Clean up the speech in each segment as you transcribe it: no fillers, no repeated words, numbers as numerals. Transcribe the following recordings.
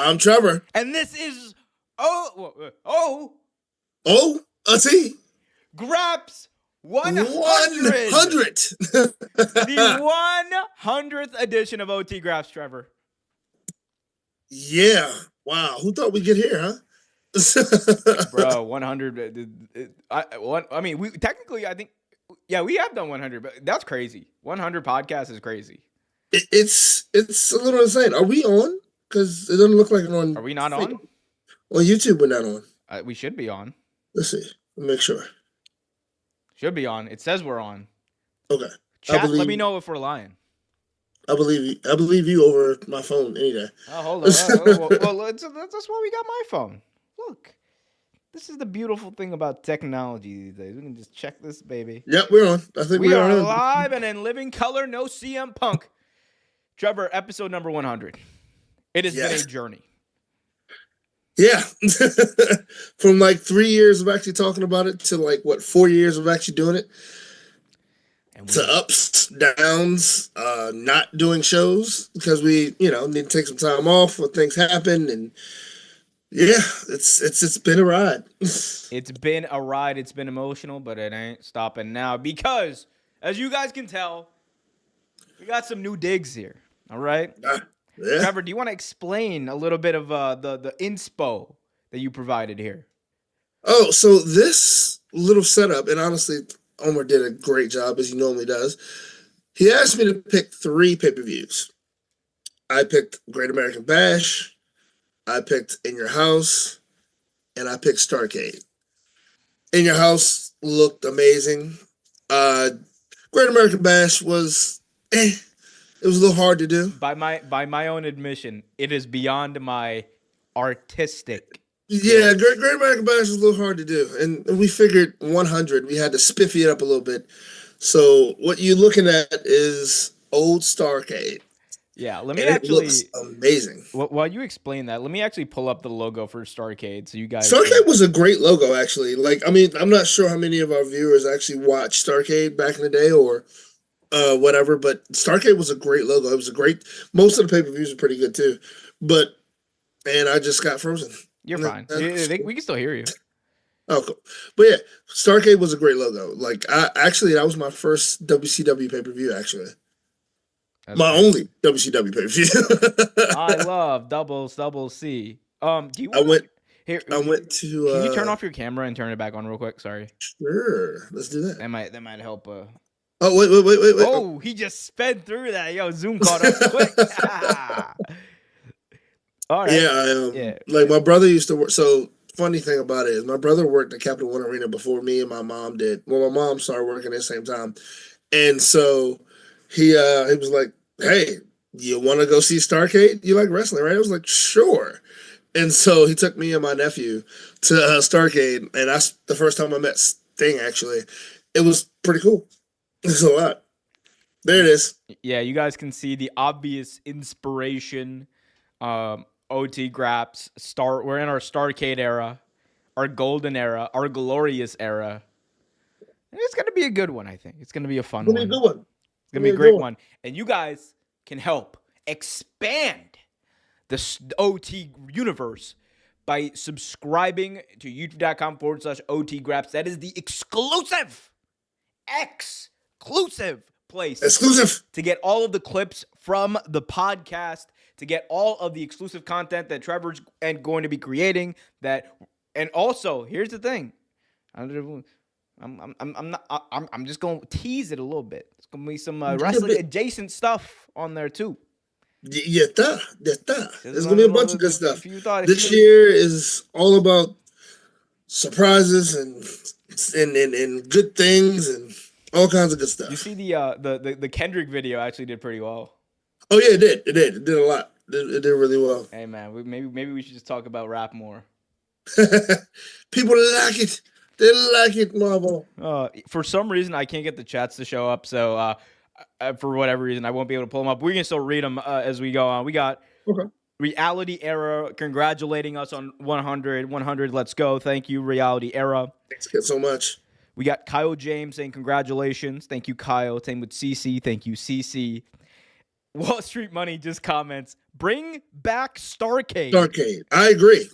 I'm Trevor. And this is A T. Graps 100. 100. The 100th edition of OT Graps, Trevor. Yeah. Wow. Who thought we'd get here, huh? Bro, 100. I mean, we technically, I think, yeah, we have done 100, but that's crazy. 100 podcasts is crazy. It's a little insane. Are we on? Because it doesn't look like we're on. Are we not on? On YouTube, we're not on. We should be on. Let's see. Make sure. Should be on. It says we're on. Okay. Chat, let me know if we're lying. I believe you over my phone any day. Oh, hold on. Well, that's why we got my phone. Look, this is the beautiful thing about technology these days. We can just check this, baby. Yep, we're on. I think we are on. live and in living color. No CM Punk. Trevor, episode number 100. It has been a journey. Yeah. From like 3 years of actually talking about it to like, 4 years of actually doing it. To ups, downs, not doing shows because we, need to take some time off when things happen. And yeah, it's been a ride. It's been a ride. It's been emotional, but it ain't stopping now because, as you guys can tell, we got some new digs here. All right? Yeah. Trevor, do you want to explain a little bit of the inspo that you provided here? Oh, so this little setup, and honestly, Omar did a great job as he normally does. He asked me to pick 3 pay-per-views. I picked Great American Bash, I picked In Your House, and I picked Starrcade. In Your House looked amazing. Great American Bash was it was a little hard to do. By my own admission, it is beyond my artistic. Yeah, Great American Bash was a little hard to do. And we figured 100, we had to spiffy it up a little bit. So what you're looking at is old Starrcade. Yeah, let me it looks amazing. While you explain that, let me actually pull up the logo for Starrcade so you guys. Starrcade was a great logo, actually. I'm not sure how many of our viewers actually watched Starrcade back in the day or whatever, but Starrcade was a great logo. It was most of the pay-per-views are pretty good too. And I just got frozen. You're fine. We can still hear you. Oh, cool. But yeah, Starrcade was a great logo. That was my first WCW pay-per-view, actually. Only WCW pay-per-view. I love double C. Do you want I went to Can you turn off your camera and turn it back on real quick? Sorry. Sure. Let's do that. That might help. Oh, wait. Oh, he just sped through that. Yo, Zoom caught up quick. All right. Yeah, like my brother used to work. So funny thing about it is my brother worked at Capital One Arena before me and my mom did. Well, my mom started working at the same time. And so he was like, "Hey, you want to go see Starrcade? You like wrestling, right?" I was like, "Sure." And so he took me and my nephew to Starrcade, and that's the first time I met Sting, actually. It was pretty cool. It's a lot. There it is. Yeah, you guys can see the obvious inspiration. OT Graps. We're in our Starrcade era, our golden era, our glorious era. And it's going to be a good one, I think. It's going to be a fun one. It's going to be a good one. It's going to be a great one. And you guys can help expand the OT universe by subscribing to youtube.com/OT Graps. That is the exclusive place. Exclusive. To get all of the clips from the podcast, to get all of the exclusive content that Trevor's going to be creating. And also, here's the thing. I'm just going to tease it a little bit. It's going to be some wrestling adjacent stuff on there too. Yeah, there's going to be a bunch of good stuff. This year is all about surprises and good things and all kinds of good stuff. You see the Kendrick video actually did pretty well. Oh yeah, it did. It did a lot. It did really well. Hey man, maybe we should just talk about rap more. People like it. They like it, Marvel. For some reason, I can't get the chats to show up. So for whatever reason, I won't be able to pull them up. We can still read them as we go on. We got Reality Era congratulating us on 100. 100, let's go. Thank you, Reality Era. Thanks so much. We got Kyle James saying congratulations. Thank you, Kyle. Same with CC. Thank you, CC. Wall Street Money just comments, bring back Starcade. Starcade. I agree.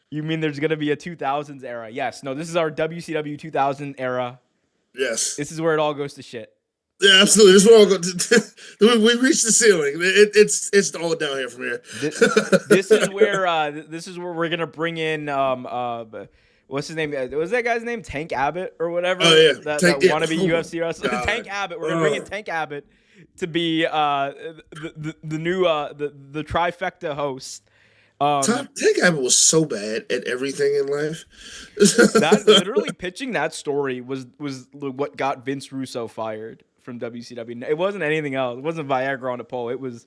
You mean there's going to be a 2000s era? Yes. No, this is our WCW 2000 era. Yes. This is where it all goes to shit. Yeah, absolutely. This is where all we reached the ceiling. It's all down here from here. This is where we're gonna bring in what's his name? Was that guy's name Tank Abbott or whatever? Oh yeah, that wannabe UFC wrestler. Tank Abbott. We're gonna bring in Tank Abbott to be the new the trifecta host. Tank Abbott was so bad at everything in life. That literally pitching that story was what got Vince Russo fired from WCW. It wasn't anything else. It wasn't Viagra on a pole. It was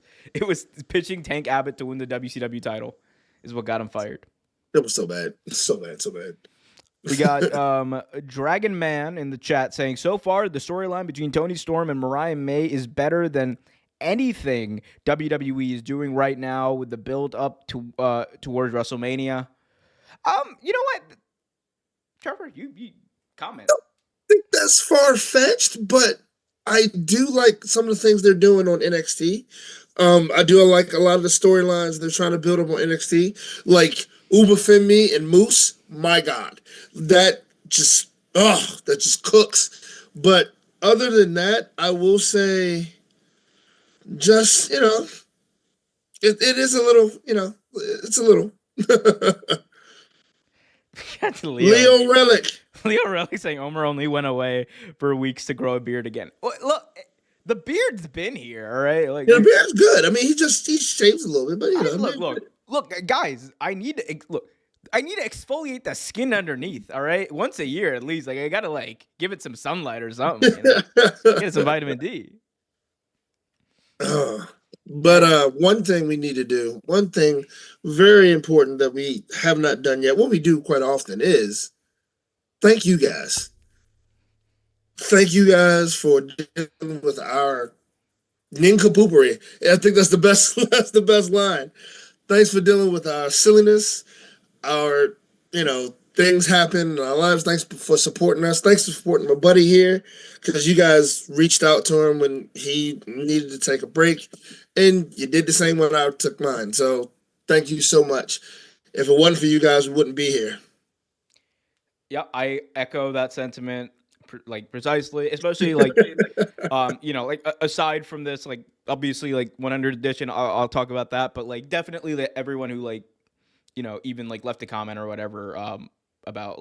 pitching Tank Abbott to win the WCW title is what got him fired. It was so bad. So bad. We got Dragon Man in the chat saying, so far the storyline between Tony Storm and Mariah May is better than anything WWE is doing right now with the build up to towards WrestleMania. You know what? Trevor, you comment. I think that's far-fetched, but I do like some of the things they're doing on NXT. I do like a lot of the storylines they're trying to build up on NXT, like Uba Femi and Moose. My God, that just cooks. But other than that, I will say, just it is a little, it's a little. Leo Relic. Leo Relic saying Omar only went away for weeks to grow a beard again. Look, the beard's been here, all right? Like, the beard's good. I mean, he shaves a little bit, but look, guys, I need to exfoliate the skin underneath, all right? Once a year at least. Like, I gotta give it some sunlight or something. Get some vitamin D. But one thing we need to do, one thing very important that we have not done yet, what we do quite often is thank you guys. Thank you guys for dealing with our nincompoopery. I think that's the best. That's the best line. Thanks for dealing with our silliness, our things happen in our lives. Thanks for supporting us. Thanks for supporting my buddy here, because you guys reached out to him when he needed to take a break, and you did the same when I took mine. So thank you so much. If it wasn't for you guys, we wouldn't be here. Yeah, I echo that sentiment. Precisely, especially aside from this, obviously 100 edition, I'll talk about that, but definitely everyone who even left a comment or whatever about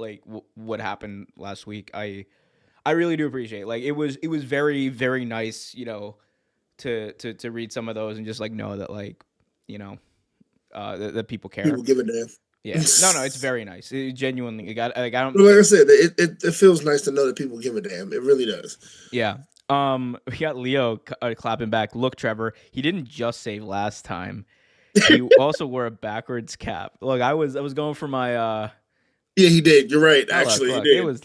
what happened last week, I really do appreciate it. It was very, very nice to read some of those and just know that that people care, people give a damn. Yeah, no, it's very nice. It genuinely, I don't. Like I said, it feels nice to know that people give a damn. It really does. Yeah. We got Leo clapping back. Look, Trevor, he didn't just save last time. He also wore a backwards cap. Look, I was going for my. Yeah, he did. You're right. Actually, look, he did. It was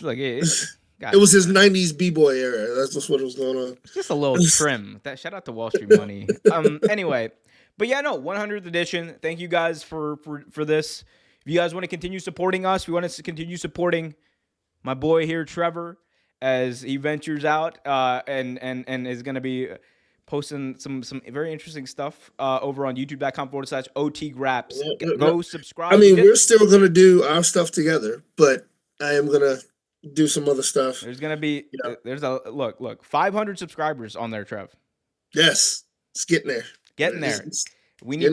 it was his '90s b-boy era. That's just what was going on. Just a little trim. Shout out to Wall Street Money. Anyway, but yeah, no, 100th edition. Thank you guys for this. If you guys want to continue supporting us, we want to continue supporting my boy here, Trevor, as he ventures out and is going to be posting some very interesting stuff over on youtube.com/OTGraps. Go subscribe. I mean, we're still going to do our stuff together, but I am going to do some other stuff. There's going to be, there's a, look, 500 subscribers on there, Trev. Yes, it's getting there. We need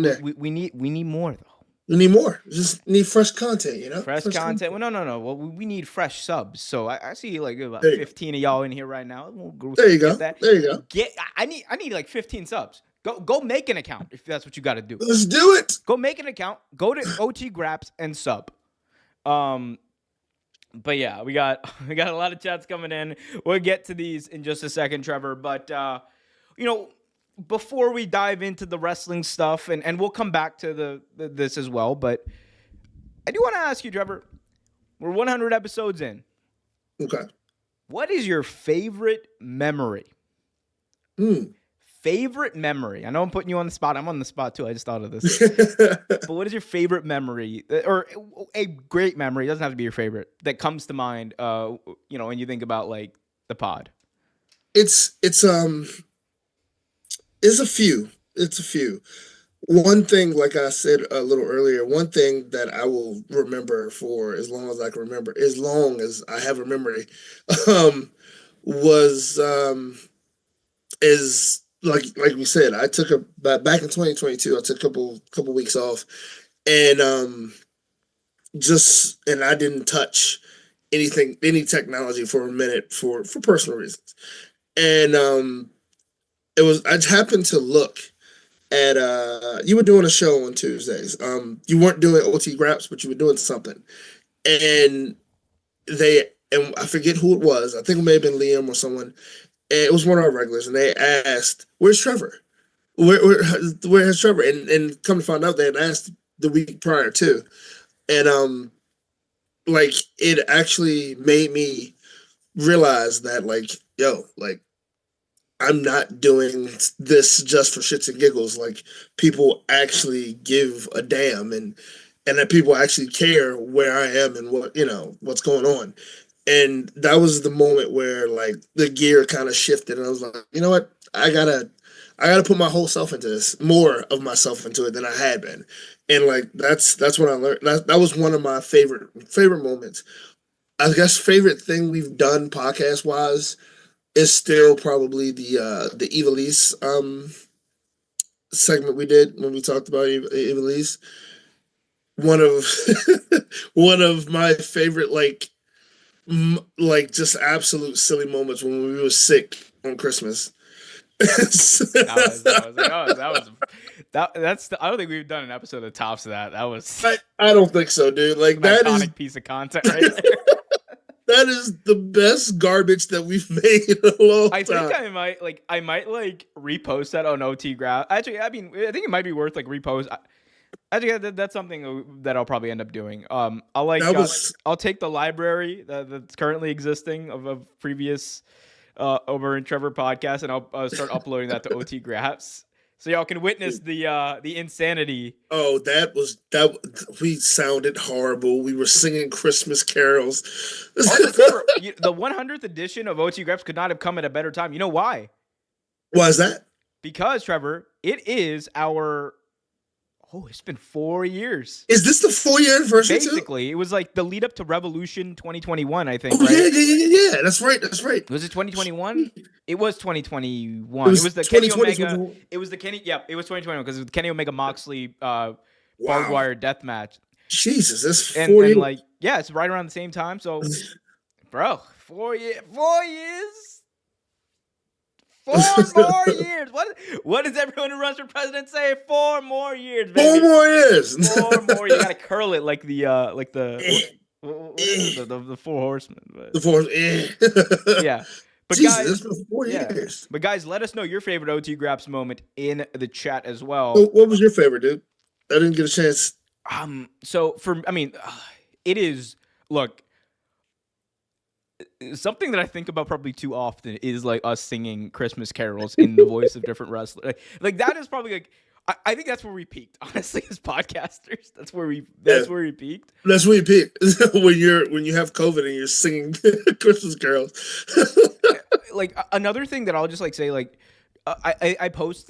more, though. We need more. We just need fresh content, Fresh content. Well, no. Well, we need fresh subs. So I see about 15 of y'all in here right now. There you go. There you go. I need 15 subs. Go make an account if that's what you got to do. Let's do it. Go make an account. Go to OT Graps and sub. But yeah, we got a lot of chats coming in. We'll get to these in just a second, Trevor. But before we dive into the wrestling stuff, and we'll come back to this as well, but I do want to ask you, Trevor, we're 100 episodes in. Okay. What is your favorite memory? Favorite memory? I know I'm putting you on the spot. I'm on the spot, too. I just thought of this. But what is your favorite memory? Or a great memory, it doesn't have to be your favorite, that comes to mind, when you think about, the pod? It's It's a few. It's a few. One thing, like I said a little earlier, one thing that I will remember for as long as I can remember, as long as I have a memory, um, was is like we said, I took a back in 2022, I took a couple weeks off, and and I didn't touch any technology for a minute for personal reasons, and it was I just happened to look at you were doing a show on Tuesdays. You weren't doing OT Graps, but you were doing something. And and I forget who it was. I think it may have been Liam or someone. And it was one of our regulars, and they asked, "Where's Trevor? Where has Trevor?" And come to find out, they had asked the week prior too. And like it actually made me realize that like, yo, like I'm not doing this just for shits and giggles. Like people actually give a damn, and that people actually care where I am and what what's going on. And that was the moment where like the gear kind of shifted, and I was like, you know what, I gotta put my whole self into this, more of myself into it than I had been. And like that's what I learned. That was one of my favorite moments. I guess favorite thing we've done podcast wise is still probably the Evilise segment we did when we talked about Evilise. One of one of my favorite like just absolute silly moments when we were sick on Christmas. That's I don't think we've done an episode that tops that. That was I don't think so, dude. Like an that iconic is piece of content right there. that is the best garbage that we've made in a long time. I think I might repost that on OT Graph. Actually, I mean, I think it might be worth repost. Actually, that's something that I'll probably end up doing. I'll take the library that's currently existing of previous over in Trevor podcast, and I'll start uploading that to OT Graphs, so y'all can witness the insanity. Oh, we sounded horrible. We were singing Christmas carols. Also, Trevor, the 100th edition of OT Graphs could not have come at a better time. You know why? Why is that? Because, Trevor, it is our... Oh, it's been 4 years. Is this the 4-year anniversary? Basically, too? It was like the lead up to Revolution 2021, I think. Oh, right? Yeah. That's right. Was it 2021? It was 2021. It was the Kenny Omega. It was the Kenny. Yeah, it was 2021 because it was the Kenny Omega Moxley barbed wire death match. Jesus, that's 4 years. And it's right around the same time. So, bro, 4 years. 4 years. 4 more years. What does everyone who runs for president say? 4 more years, baby. 4 more years. 4 more. You gotta curl it like the the Four Horsemen. But. The Four. Yeah. But Jesus, guys, it's been 4 years. But guys, let us know your favorite OT Graps moment in the chat as well. So what was your favorite, dude? I didn't get a chance. So it is. Look. Something that I think about probably too often is us singing Christmas carols in the voice of different wrestlers. Like that is probably I think that's where we peaked, honestly, as podcasters. That's where we peaked. That's where you peaked. when you have COVID and you're singing Christmas carols. Another thing that I'll just say I post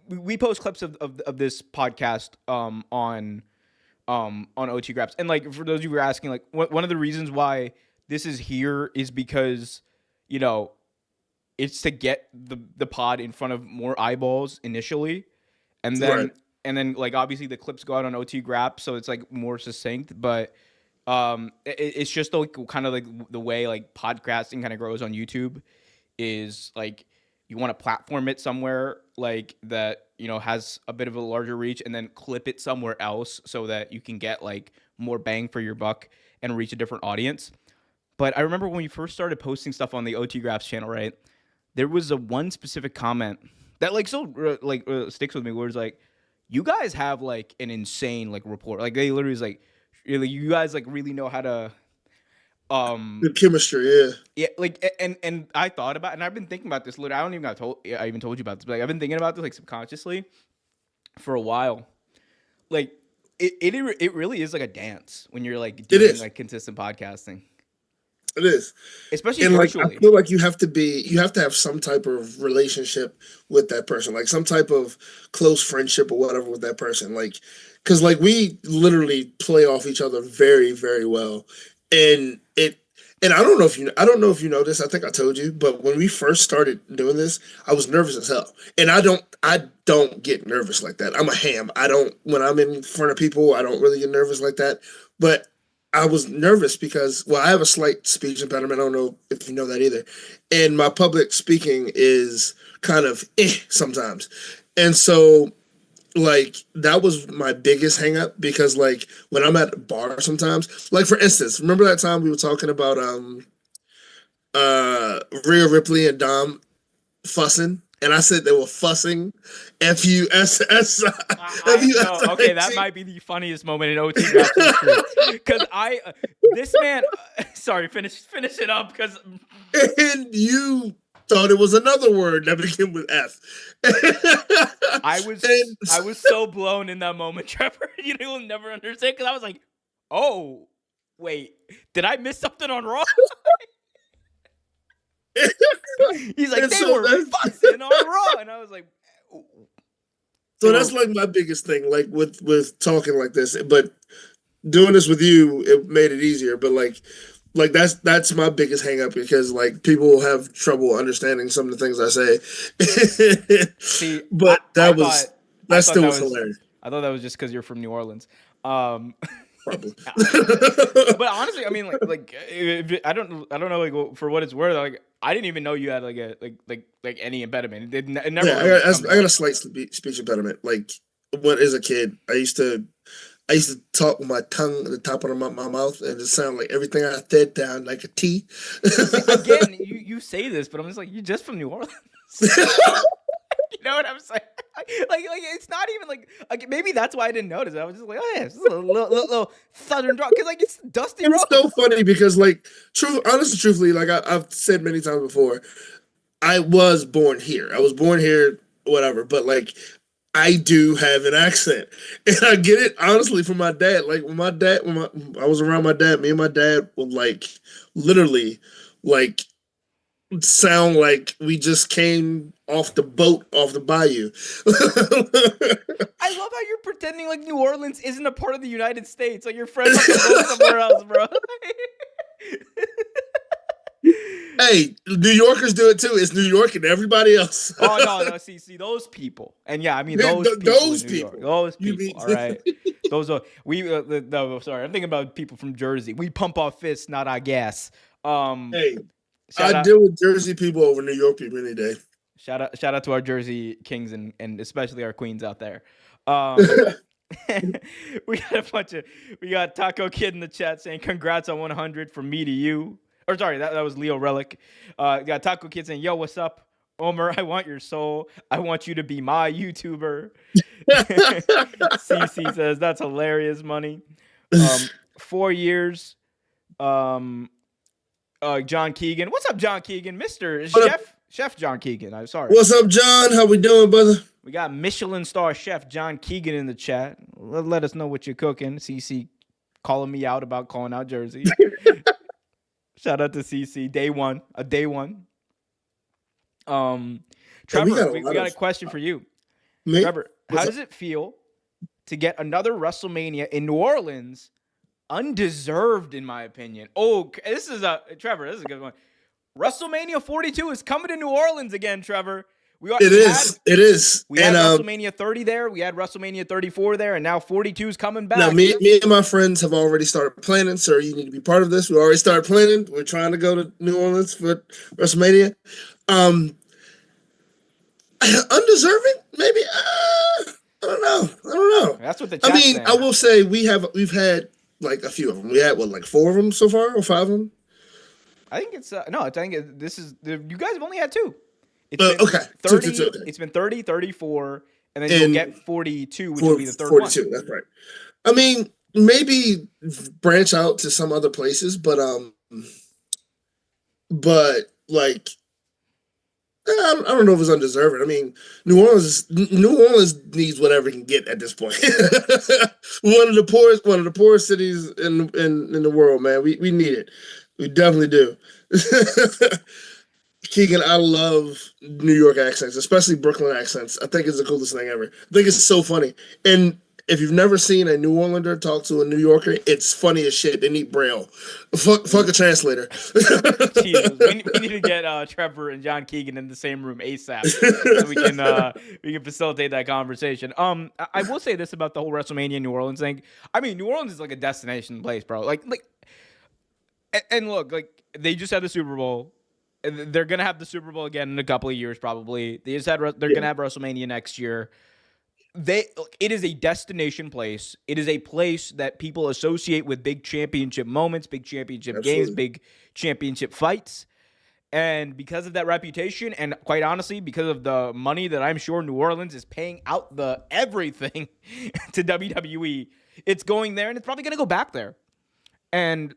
we post clips of this podcast on OT Graps. And for those of you who are asking, one of the reasons why this is here is because, it's to get the pod in front of more eyeballs initially. And then, obviously the clips go out on OT Graps, so it's more succinct, but it's just kind of the way podcasting kind of grows on YouTube is you want to platform it somewhere that, has a bit of a larger reach, and then clip it somewhere else so that you can get more bang for your buck and reach a different audience. But I remember when we first started posting stuff on the OT Graphs channel, right? There was one specific comment that still sticks with me, where it's you guys have an insane rapport. They literally is you guys really know how to the chemistry, yeah, and I thought about it, and I've been thinking about this. Literally, I even told you about this, but I've been thinking about this subconsciously for a while. It really is a dance when you're doing consistent podcasting. It is. especially And like I virtually. feel like you have to have some type of relationship with that person, like some type of close friendship or whatever with that person. Like because like we literally play off each other very, very well. And it and I don't know if you know this, I think I told you, but when we first started doing this, I was nervous as hell. And I don't get nervous like that. I'm a ham. I don't when I'm in front of people, I don't really get nervous like that. But I was nervous because, well, I have a slight speech impediment. I don't know if you know that either. And my public speaking is kind of sometimes. And so, like, that was my biggest hang up because, like, when I'm at a bar sometimes, like, for instance, remember that time we were talking about Rhea Ripley and Dom fussing? And I said they were fussing, Okay, that Fussing. might be the funniest moment in OT Graps history. Because this man, sorry, finish it up. Because And you thought it was another word that began with F. I was so blown in that moment, Trevor. You'll never understand. Because I was like, oh, wait, did I miss something on Raw? He's like, they were fussing on Raw, and I was like, so that's like my biggest thing, like with talking like this. But doing this with you, it made it easier. But like that's my biggest hang up because like people have trouble understanding some of the things I say. See, but I that thought still that was was hilarious. I thought that was just because you're from New Orleans. Probably. But honestly, I mean, I don't know, like for what it's worth, like I didn't even know you had like a like any impediment. It never. Yeah, Really I got a slight speech impediment. Like when as a kid, I used to talk with my tongue at the top of my mouth, and it sounded like everything I said down like a T. See, again, you say this, but I'm just like, you're just from New Orleans. You know what I'm saying? Like it's not even like maybe that's why I didn't notice. I was just like, oh yeah, it's a little southern draw because like it's Dusty Rhodes. It's so funny because like truthfully, like I've said many times before, I was born here. I was born here, whatever. But like I do have an accent, and I get it honestly from my dad. Like when I was around my dad, me and my dad would like literally like sound like we just came off the boat off the bayou. I love how you're pretending like New Orleans isn't a part of the United States. Like your friends have to go somewhere else, bro. Hey, New Yorkers do it too. It's New York and everybody else. Oh no, see those people, and yeah, I mean those people. Those people, all right. Those are no, sorry, I'm thinking about people from Jersey. We pump our fists, not our gas. Hey, I deal with Jersey people over New York people any day. Shout out to our Jersey Kings and especially our Queens out there. We got Taco Kid in the chat saying congrats on 100 from me to you. Or sorry, that was Leo Relic. Got Taco Kid saying, yo, what's up? Omer, I want your soul. I want you to be my YouTuber. CC says, that's hilarious money. 4 years. John Keegan. What's up, John Keegan? Mr. Chef John Keegan. I'm sorry. What's up, John? How we doing, brother? We got Michelin star chef John Keegan in the chat. Let us know what you're cooking. CC calling me out about calling out Jersey. Shout out to CC. Day one. Trevor, we got a question for you. Me? Trevor, how does it feel to get another WrestleMania in New Orleans? Undeserved, in my opinion. Oh, Trevor, this is a good one. WrestleMania 42 is coming to New Orleans again, Trevor. It is. We had WrestleMania 30 there. We had WrestleMania 34 there, and now 42 is coming back. Now, me and my friends have already started planning, sir. You need to be part of this. We already started planning. We're trying to go to New Orleans for WrestleMania. Undeserving, maybe. I don't know. That's what the chat's saying. I will say we've had like a few of them. We had like 4 of them so far, or 5 of them. I think it's this is you guys have only had 2. It's been okay. 30, two, okay. It's been 30, 34, and then you'll get 42, which will be the third 42, one. That's right. I mean, maybe branch out to some other places, but like I don't know if it's undeserving. I mean, New Orleans needs whatever it can get at this point. one of the poorest cities in the world, man. We need it. We definitely do. Keegan, I love New York accents, especially Brooklyn accents. I think it's the coolest thing ever. I think it's so funny. And if you've never seen a New Orlander talk to a New Yorker, it's funny as shit. They need Braille. Fuck a translator. Jesus, we need to get Trevor and John Keegan in the same room ASAP so we can facilitate that conversation. I will say this about the whole WrestleMania New Orleans thing. I mean, New Orleans is like a destination place, bro. And look, like they just had the Super Bowl. They're gonna have the Super Bowl again in a couple of years, probably. They're gonna have WrestleMania next year. It is a destination place. It is a place that people associate with big championship moments, big championship games, big championship fights. And because of that reputation, and quite honestly, because of the money that I'm sure New Orleans is paying out the everything to WWE, it's going there and it's probably gonna go back there. And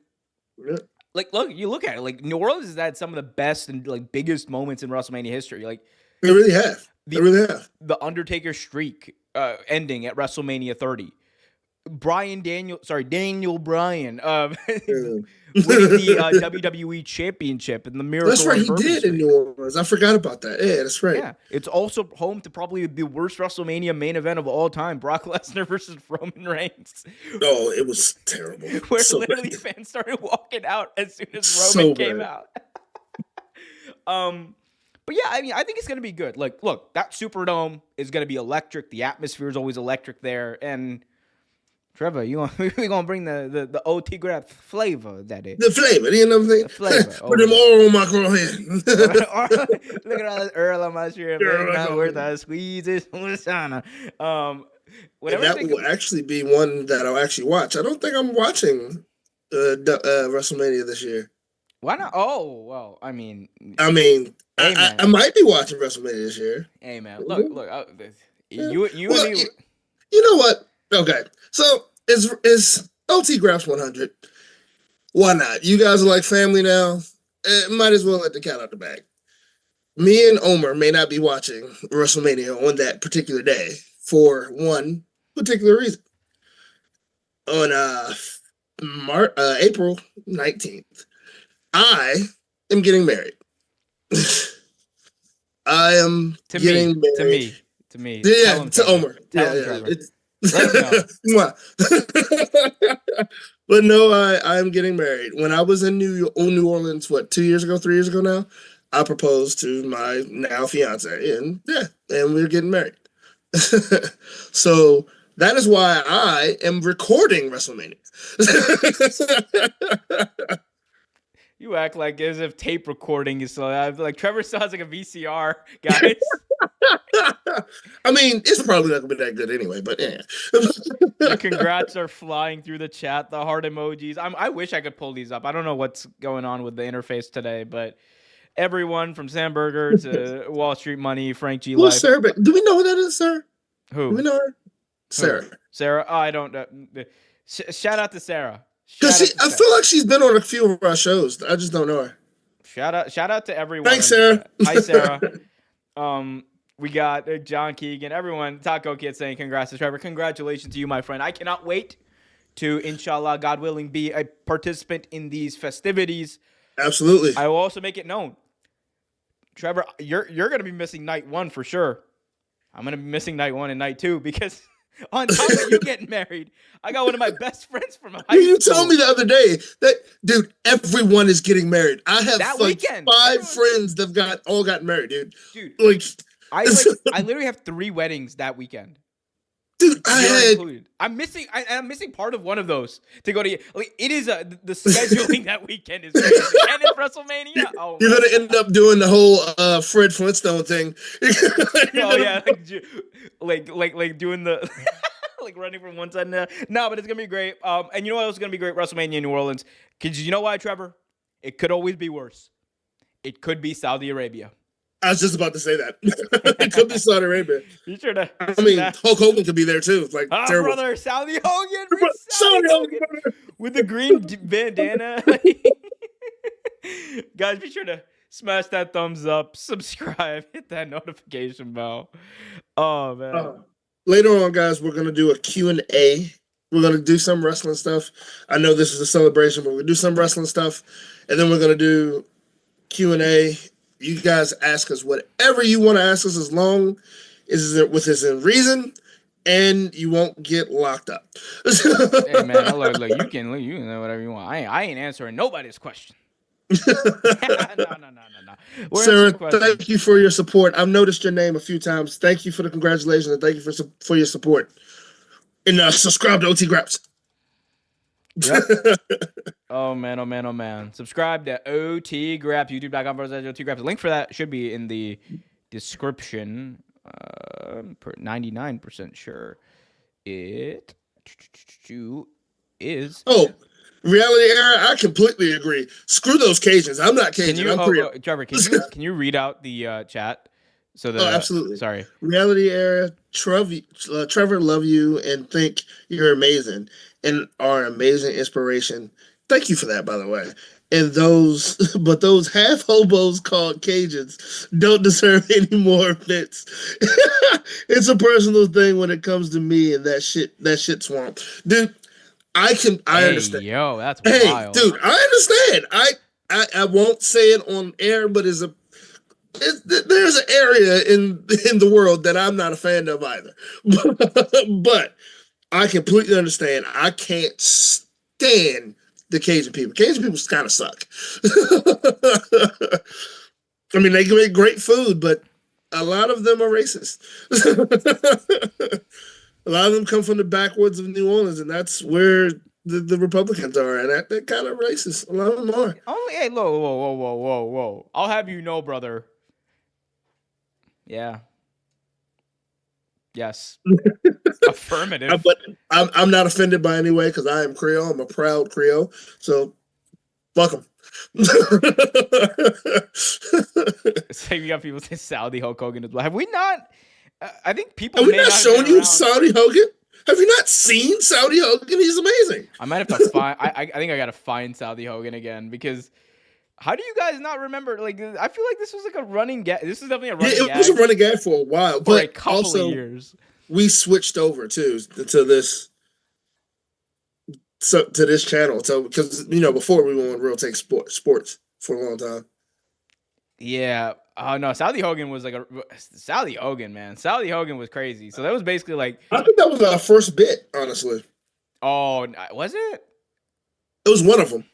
look, you look at it, like New Orleans has had some of the best and like biggest moments in WrestleMania history. Like they really have. The Undertaker streak ending at WrestleMania 30. Daniel Bryan winning the WWE Championship and the Miracle. That's right, he did in New Orleans. I forgot about that. Yeah, that's right. Yeah, it's also home to probably the worst WrestleMania main event of all time: Brock Lesnar versus Roman Reigns. Oh, it was terrible. Where literally fans started walking out as soon as Roman came out. But yeah, I mean, I think it's going to be good. Like, look, that Superdome is going to be electric. The atmosphere is always electric there. And Trevor, we're going to bring the OT Graps flavor that is. The flavor, you know what I'm saying? The flavor. Put them all on my girl here. Look at all this Earl on my shirt. Not worth a squeeze. That will actually be one that I'll actually watch. I don't think I'm watching WrestleMania this year. Why not? Oh, well, I mean, I might be watching WrestleMania this year. Hey, man, look, you and me. You know what? Okay, so is OT Graps 100? Why not? You guys are like family now. Might as well let the cat out the bag. Me and Omer may not be watching WrestleMania on that particular day for one particular reason. On April 19th. I am getting married. I am getting married. To me. Yeah, to Omer. But no, I am getting married. When I was in New Orleans, 3 years ago now, I proposed to my now fiance, and we're getting married. So that is why I am recording WrestleMania. You act like as if tape recording is so. Like Trevor still has like a VCR, guys. I mean, it's probably not gonna be that good anyway. But yeah. The congrats are flying through the chat. The heart emojis. I wish I could pull these up. I don't know what's going on with the interface today, but everyone from Sam Burger to Wall Street Money, Frank G. Who's Sarah? Do we know who that is, sir? Who? Do we know her? Sarah. Sarah. Oh, I don't. Shout out to Sarah. Because I feel like she's been on a few of our shows. I just don't know her. Shout out to everyone. Thanks, Sarah. Hi, Sarah. We got John Keegan. Everyone, Taco Kid saying congrats to Trevor. Congratulations to you, my friend. I cannot wait to, inshallah, God willing, be a participant in these festivities. Absolutely. I will also make it known, Trevor, you're going to be missing night one for sure. I'm going to be missing night one and night two because on top of you getting married, I got one of my best friends from high school. You told me the other day that, dude, everyone is getting married. I have that like weekend, 5 friends that all got married, dude. Dude, like I literally have 3 weddings that weekend. Dude, I'm missing part of one of those to go to. Like, it is the scheduling that weekend is crazy. And it's WrestleMania. Oh, you're gonna end up doing the whole Fred Flintstone thing. Oh yeah, like doing the like running from one side. No, but it's gonna be great. And you know what else is gonna be great? WrestleMania in New Orleans. Because you know why, Trevor? It could always be worse. It could be Saudi Arabia. I was just about to say that. It could be Saudi Arabia. You sure to? I mean, Hulk Hogan could be there too. Like, terrible. Brother, Saudi Hogan. Saudi Hogan with the green bandana. Guys, be sure to smash that thumbs up, subscribe, hit that notification bell. Oh man. Later on, guys, we're gonna do a Q&A We're gonna do some wrestling stuff. I know this is a celebration, but we're gonna do some wrestling stuff, and then we're gonna do Q&A. You guys ask us whatever you want to ask us, as long as it within reason, and you won't get locked up. Hey man, look, you can know whatever you want. I ain't answering nobody's question. No. We're Sarah, thank you for your support. I've noticed your name a few times. Thank you for the congratulations, and thank you for your support. And subscribe to OT Graps. Yep. Oh man. Subscribe to OT Graps, youtube.com/OT Graps. The link for that should be in the description. 99% sure it is. Oh, reality era. I completely agree. Screw those Cajuns. I'm not Cajun. I'm Creole. Trevor, can you read out the chat? So absolutely. Sorry. Reality era. Trevor, love you and think you're amazing and are an amazing inspiration. Thank you for that, by the way. And those half hobos called Cajuns don't deserve any more offense. It's a personal thing when it comes to me and that shit swamp, dude. I understand. Yo, that's wild. Dude, I understand. I won't say it on air, but there's an area in the world that I'm not a fan of either. But I completely understand. I can't stand the Cajun people. Cajun people kind of suck. I mean, they can make great food, but a lot of them are racist. A lot of them come from the backwoods of New Orleans, and that's where the Republicans are, and they're kind of racist. A lot of them are. Hey, whoa. I'll have you know, brother. Yeah. Yes. Affirmative. But I'm not offended by any way because I am Creole. I'm a proud Creole. So, fuck them. So you got people say Saudi Hulk Hogan is black. Have we not? I think people. Have we not shown you Saudi Hogan? Have you not seen Saudi Hogan? He's amazing. I might have to find. I think I got to find Saudi Hogan again because. How do you guys not remember? Like, I feel like this was like a running gag. This is definitely a running gag. It was a running gag for a while, for but a couple also, of years. We switched over to this channel. So because before we were on Real Take Sports for a long time. Yeah. Oh no, Saudi Hogan was like Saudi Hogan, man. Saudi Hogan was crazy. So that was basically like. I think that was our first bit, honestly. Oh, was it? It was one of them.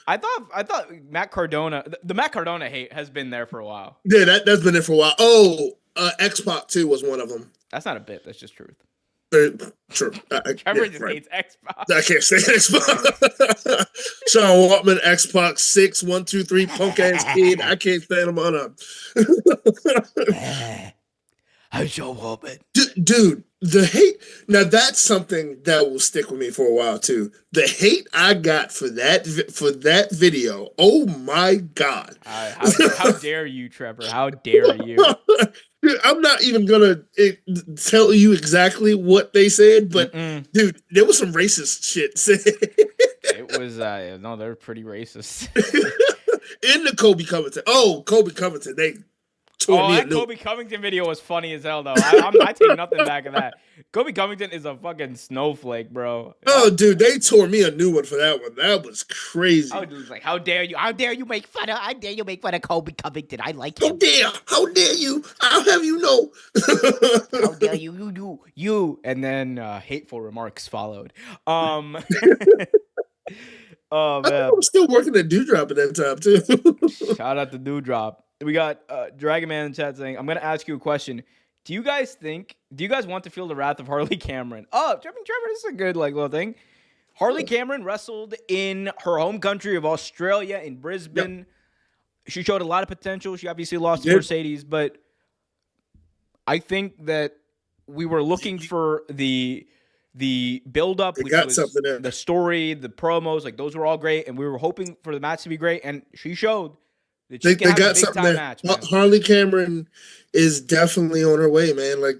I thought Matt Cardona, the Matt Cardona hate has been there for a while. Yeah, that's been there for a while. Oh, X-Pac too was one of them. That's not a bit. That's just truth. True. Trevor just hates X-Pac. I can't say X-Pac. Sean Waltman, X-Pac, 6, 1, 2, 3, punk ass kid. I can't stand him on up. I'm Sean Waltman. Dude, the hate. Now that's something that will stick with me for a while too. The hate I got for that video. Oh my God! How dare you, Trevor? How dare you? Dude, I'm not even gonna tell you exactly what they said, but dude, there was some racist shit said. It was no, they're pretty racist. In the Kobe Covington. Oh, Kobe Covington. They tore me a new. Kobe Covington video was funny as hell though. I take nothing back of that. Kobe Covington is a fucking snowflake, bro. Oh, dude, they tore me a new one for that one. That was crazy. I was like, how dare you make fun of Kobe Covington? I like him. How dare you? I'll have you know. How dare you, and then hateful remarks followed. Oh man, I was still working at Dewdrop at that time too. Shout out to Dewdrop. We got Dragon Man in chat saying, I'm going to ask you a question. Do you guys want to feel the wrath of Harley Cameron? Oh, Trevor, this is a good little thing. Harley Cameron wrestled in her home country of Australia in Brisbane. Yep. She showed a lot of potential. She obviously lost to Mercedes, but I think that we were looking for the build-up, which was the story, the promos, like those were all great, and we were hoping for the match to be great, and she showed that she can have a big-time match. Harley Cameron is definitely on her way, man. Like,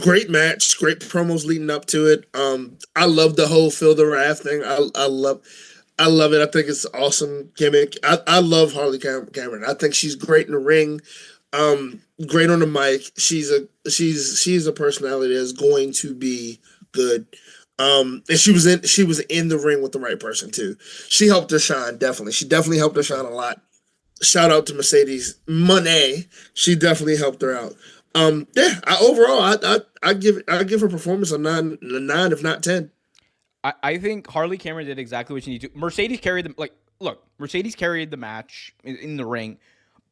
great match, great promos leading up to it. I love the whole Feel the Wrath thing. I love it. I think it's an awesome gimmick. I love Harley Cameron. I think she's great in the ring. Great on the mic. She's a personality that's going to be good. And she was in the ring with the right person too. She helped her shine, definitely. She definitely helped her shine a lot. Shout out to Mercedes Monet. She definitely helped her out. Yeah, overall, I give her performance a nine, if not 10. I think Harley Cameron did exactly what she needed to. Mercedes carried the look, Mercedes carried the match in the ring,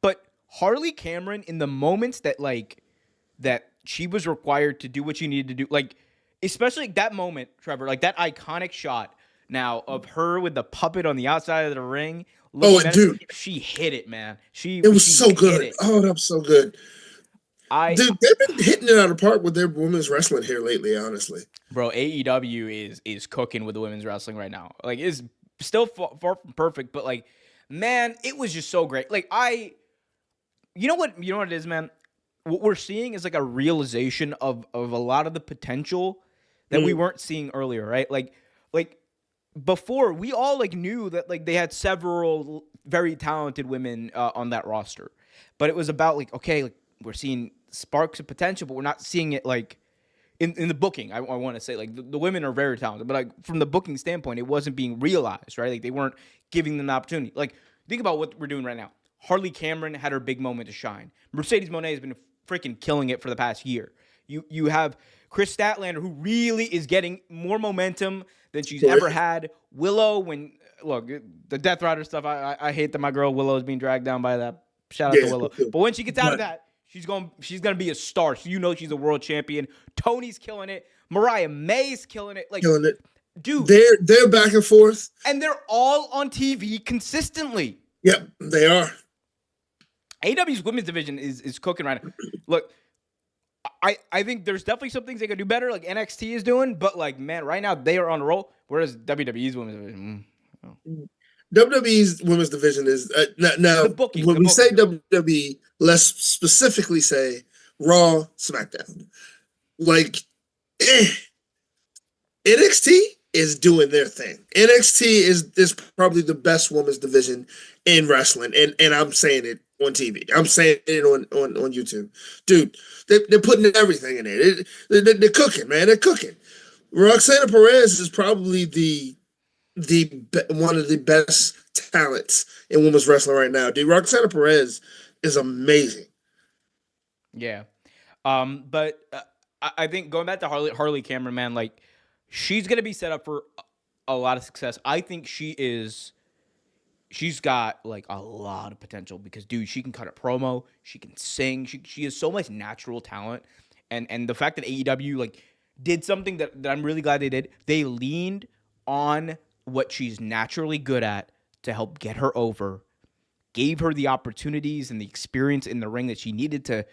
but Harley Cameron in the moments that she was required to do what she needed to do, like especially that moment, Trevor, like that iconic shot now of her with the puppet on the outside of the ring Oh, looking menacing. dude, She hit it, man. it was She so hit good. it. Oh, that was so good. I Dude, they've been hitting it out of the park with their women's wrestling here lately. Honestly, Bro, AEW is cooking with the women's wrestling right now. Like, it's still far from perfect, but like, man, it was just so great. Like, you know what it is, man. What we're seeing is like a realization of a lot of the potential that we mm, weren't seeing earlier, right? Like before, we all like knew that like they had several very talented women on that roster, but it was about like, okay, like we're seeing sparks of potential, but we're not seeing it like in the booking. I want to say like the women are very talented, but like from the booking standpoint, it wasn't being realized, right? Like they weren't giving them the opportunity. Like think about what we're doing right now. Harley Cameron had her big moment to shine. Mercedes Moné has been freaking killing it for the past year. You have Chris Statlander, who really is getting more momentum than she's for ever real. had. Willow, when look the Death Rider stuff, I hate that my girl Willow is being dragged down by that. Shout out to Yeah, Willow, cool. but when she gets out of But that, she's gonna be a star. So you know she's a world champion. Tony's killing it. Mariah May's killing it. Like, killing it. dude, They're back and forth. and they're all on TV consistently. Yep, they are. AEW's women's division is cooking right now. Look, I think there's definitely some things they could do better, like NXT is doing, but like man, right now they are on a roll. Whereas WWE's women's division, WWE's women's division is now, the booking, when the we say booking. WWE, let's specifically say Raw, SmackDown. Like eh, NXT is doing their thing. NXT is probably the best women's division in wrestling, and I'm saying it on TV. I'm saying it on YouTube, dude. They're putting everything in it. They're cooking, man. They're cooking. Roxana Perez is probably one of the best talents in women's wrestling right now. Dude, Roxana Perez is amazing. Yeah. But I think going back to Harley Cameron, man, like she's gonna be set up for a lot of success. I think she's got like a lot of potential because dude, she can cut a promo, she can sing, she has so much natural talent, and the fact that AEW like did something that I'm really glad they did. They leaned on what she's naturally good at to help get her over, gave her the opportunities and the experience in the ring that she needed to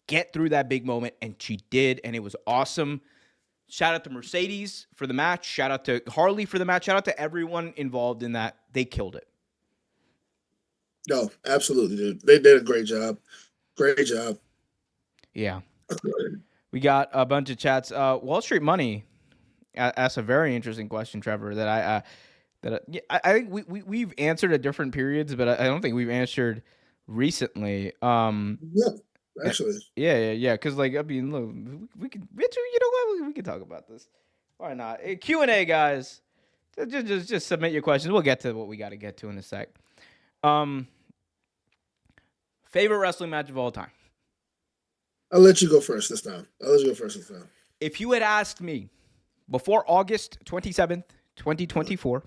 get through that big moment, and she did, and it was awesome. Shout out to Mercedes for the match. Shout out to Harley for the match. Shout out to everyone involved in that. They killed it. No, absolutely, dude. They did a great job. Great job. Yeah. We got a bunch of chats. Wall Street Money asked a very interesting question, Trevor, that I think we've answered at different periods, but I don't think we've answered recently. Yeah, actually. Yeah. Because like I mean, look, we can, you know what, we can talk about this. Why not? Q&A, guys. Just submit your questions. We'll get to what we got to get to in a sec. Favorite wrestling match of all time. I'll let you go first this time. If you had asked me before August 27th, 2024,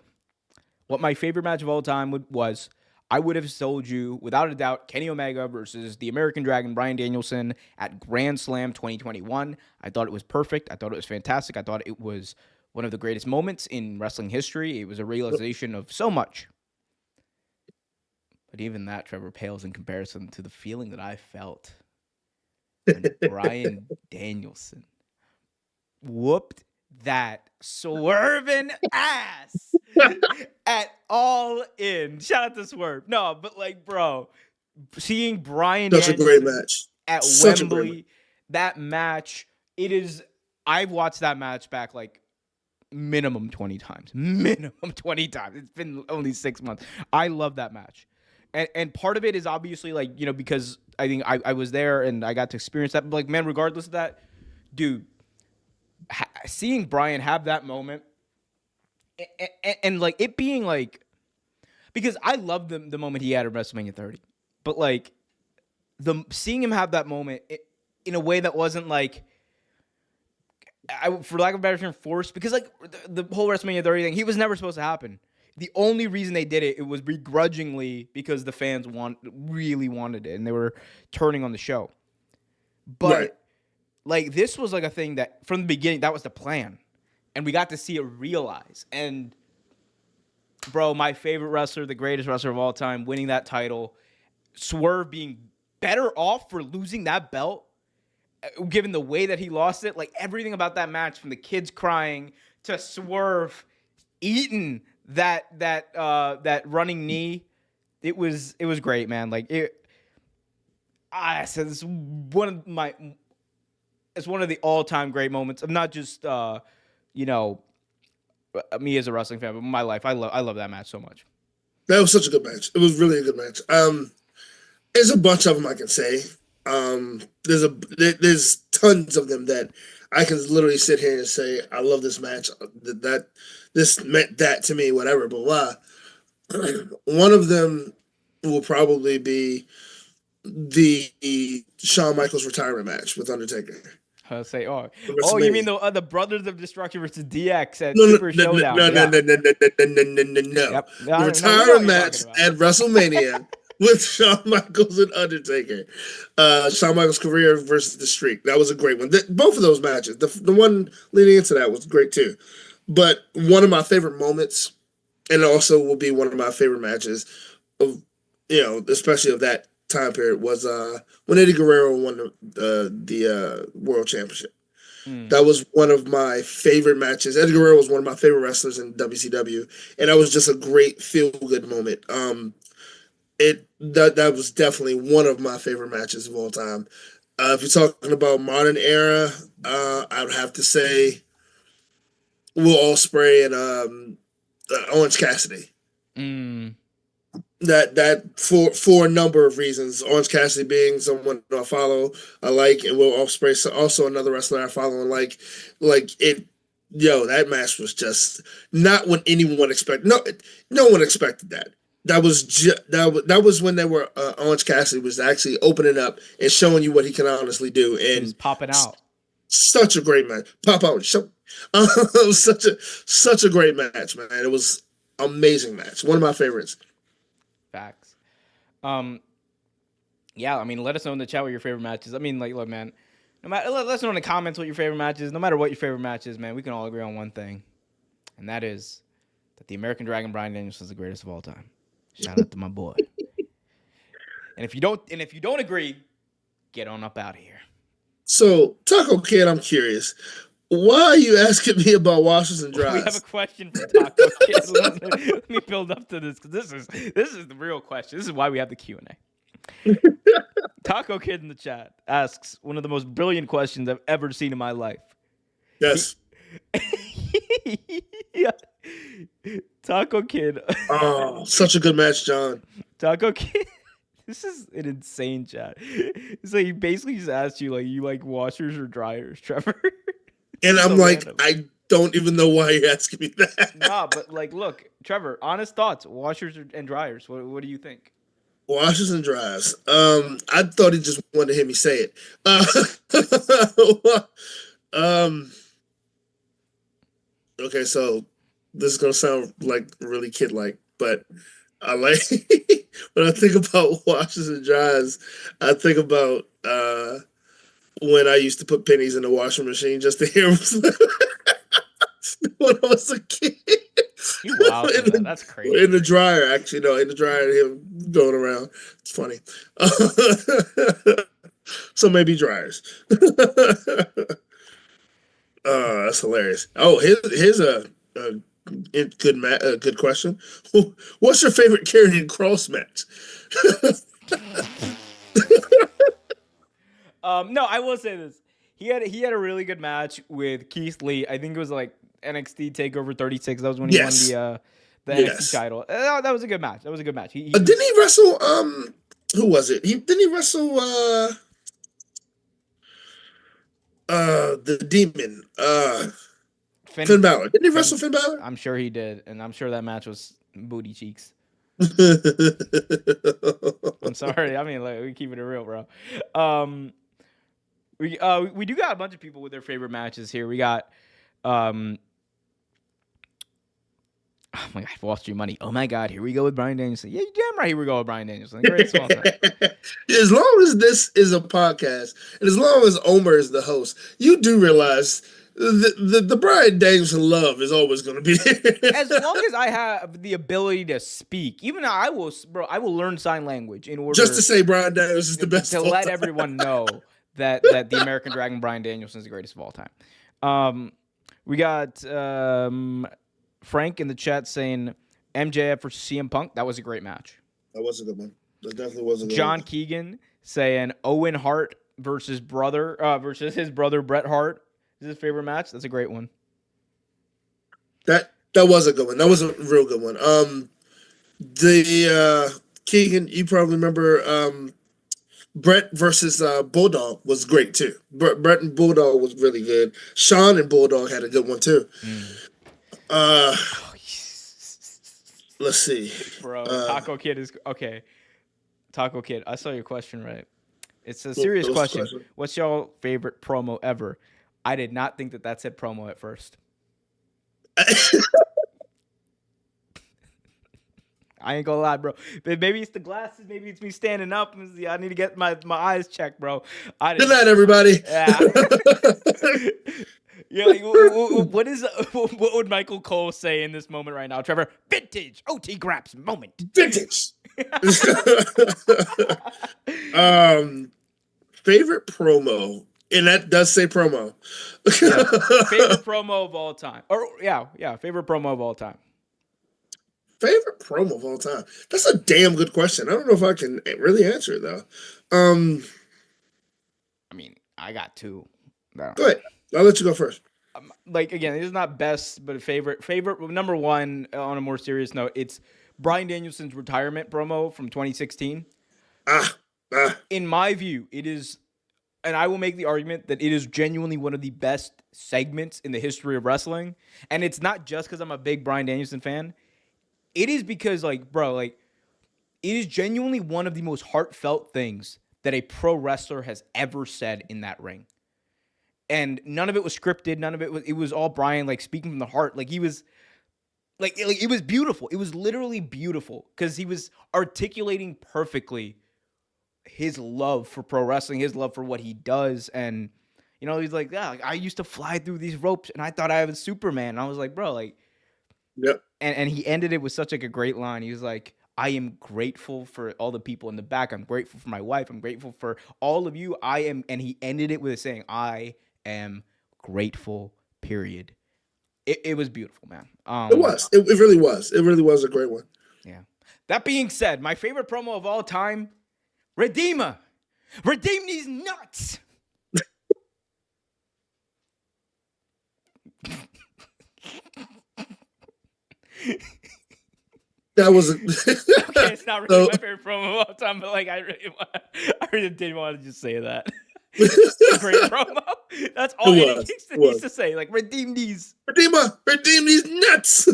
what my favorite match of all time was, I would have told you, without a doubt, Kenny Omega versus the American Dragon, Bryan Danielson, at Grand Slam 2021. I thought it was perfect. I thought it was fantastic. I thought it was one of the greatest moments in wrestling history. It was a realization of so much. But even that, Trevor, pales in comparison to the feeling that I felt when Bryan Danielson whooped that swerving ass at All In. Shout out to Swerve. No, but like, bro, seeing Bryan Such a great Danielson match. at Such a great match. Wembley, that match, it is. I've watched that match back like minimum 20 times. Minimum 20 times. It's been only 6 months. I love that match. And part of it is obviously like, you know, because I think I was there and I got to experience that. But like, man, regardless of that, dude, seeing Brian have that moment, and like it being like, because I love the moment he had at WrestleMania 30, but like seeing him have that moment in a way that wasn't like, for lack of a better term, forced, because like the whole WrestleMania 30 thing, he was never supposed to happen. The only reason they did it was begrudgingly because the fans really wanted it and they were turning on the show. But Right. like this was like a thing that from the beginning that was the plan, and we got to see it realize. And bro, my favorite wrestler, the greatest wrestler of all time, winning that title, Swerve being better off for losing that belt, given the way that he lost it. Like everything about that match, from the kids crying to Swerve eating that running knee, it was great, man. Like I said, it's one of the all-time great moments of not just you know, me as a wrestling fan, but my life. I love that match so much. That was such a good match. It was really a good match. There's a bunch of them I can say. There's tons of them that I can literally sit here and say I love this match. That this meant that to me, whatever. But blah. One of them will probably be the Shawn Michaels retirement match with Undertaker. I'll say, oh, you mean the Brothers of Destruction versus DX at No, Super Showdown? no, no, Yeah. no, no, no, no, no, no, no, no. Yep. The retirement match at WrestleMania with Shawn Michaels and Undertaker. Shawn Michaels' career versus the Streak. That was a great one. Both of those matches. The one leading into that was great too. But one of my favorite moments, and also will be one of my favorite matches of, especially of that time period, was when Eddie Guerrero won the World Championship. That was one of my favorite matches. Eddie Guerrero was one of my favorite wrestlers in WCW, and that was just a great feel-good moment. That was definitely one of my favorite matches of all time. If you're talking about modern era, I would have to say Will Ospreay and Orange Cassidy. That for a number of reasons. Orange Cassidy being someone I follow, I like, and Will Ospreay also another wrestler I follow and like. That match was just not what anyone expected. No one expected that. That was when they were Orange Cassidy was actually opening up and showing you what he can honestly do, and he was popping out. Such a great match. Pop out and show. Such a great match, man. It was amazing match. One of my favorites. Facts. Yeah, I mean, let us know in the chat what your favorite matches. I mean, like, look, man, let us know in the comments what your favorite match is. No matter what your favorite match is, man, we can all agree on one thing, and that is that the American Dragon Bryan Danielson is the greatest of all time. Shout out to my boy. And if you don't agree, get on up out of here. So, Taco Kid, I'm curious. Why are you asking me about washers and dryers? We have a question for Taco Kid. Let me build up to this, because this is the real question. This is why we have the Q&A. Taco Kid in the chat asks one of the most brilliant questions I've ever seen in my life. Yes. Yeah. Taco Kid. Oh, such a good match, John. Taco Kid. This is an insane chat. It's like he basically just asked you, like, you like washers or dryers, Trevor? And I'm like, random. I don't even know why you're asking me that. Nah, but like, look, Trevor, honest thoughts, washers and dryers. What do you think? Washers and dryers. I thought he just wanted to hear me say it. Okay, so this is gonna sound like really kid-like, but I like when I think about washers and dryers, I think about when I used to put pennies in the washing machine just to hear them when I was a kid. You wow, that's crazy. In the dryer, actually, no, in the dryer, him going around. It's funny. So maybe dryers. That's hilarious. Oh, here's a good question. What's your favorite Karrion Kross match? No, I will say this. He had a really good match with Keith Lee. I think it was like NXT Takeover 36. That was when he won the NXT title. That was a good match. Didn't he wrestle? Who was it? Didn't he wrestle? The Demon. Finn, Finn Balor. Didn't he wrestle Finn. Finn Balor? I'm sure he did, and I'm sure that match was booty cheeks. I'm sorry. I mean, like, we keep it real, bro. Um, we do got a bunch of people with their favorite matches here. We got oh my God, Wall Street Money. Oh my God, here we go with Bryan Danielson. Yeah, you damn right. Here we go with Bryan Danielson. The greatest of all time. As long as this is a podcast, and as long as Omer is the host, you do realize the Bryan Danielson love is always going to be there. As long as I have the ability to speak, even I will, bro. I will learn sign language in Just to order say Bryan Danielson is the best to of all let time. everyone know that the American Dragon Bryan Danielson is the greatest of all time. We got Frank in the chat saying MJF versus CM Punk. That was a great match. That was a good one. That definitely was a good John one. Keegan saying Owen Hart versus his brother Bret Hart is his favorite match. That's a great one. That was a good one. That was a real good one. The Keegan, you probably remember Brett versus Bulldog was great too. Brett and Bulldog was really good. Sean and Bulldog had a good one too. Uh, let's see. Bro, Taco Kid is okay. Taco Kid, I saw your question right. It's a serious question. What's your favorite promo ever? I did not think that said promo at first. I ain't gonna lie, bro. Maybe it's the glasses. Maybe it's me standing up. I need to get my eyes checked, bro. Good night, everybody. Yeah. Yeah. Like, what would Michael Cole say in this moment right now, Trevor? Vintage OT Graps moment. Vintage. Favorite promo, and that does say promo. Yeah. Favorite promo of all time, or favorite promo of all time. Favorite promo of all time. That's a damn good question. I don't know if I can really answer it though. I mean, I got two. Go ahead. I'll let you go first. Like again, this is not best, but favorite number one on a more serious note. It's Bryan Danielson's retirement promo from 2016. In my view, it is, and I will make the argument that it is genuinely one of the best segments in the history of wrestling. And it's not just because I'm a big Bryan Danielson fan. It is because, like, bro, like, it is genuinely one of the most heartfelt things that a pro wrestler has ever said in that ring. And none of it was scripted. None of it was all Bryan, like, speaking from the heart. Like, he was, like it was beautiful. It was literally beautiful because he was articulating perfectly his love for pro wrestling, his love for what he does. And, you know, he's like, yeah, like, I used to fly through these ropes and I thought I was Superman. And I was like, bro, like, yep. And he ended it with such like a great line. He was like, I am grateful for all the people in the back. I'm grateful for my wife. I'm grateful for all of you. And he ended it with saying, I am grateful, period. It was beautiful, man. It was. It really was. It really was a great one. Yeah. That being said, my favorite promo of all time, Redeemer. Redeem these nuts. That was okay, it's not really my favorite promo of all time, but like I really did want to just say that. It's a great promo. That's all he needs to say. Like, redeem these. Redeemer, redeem these nuts.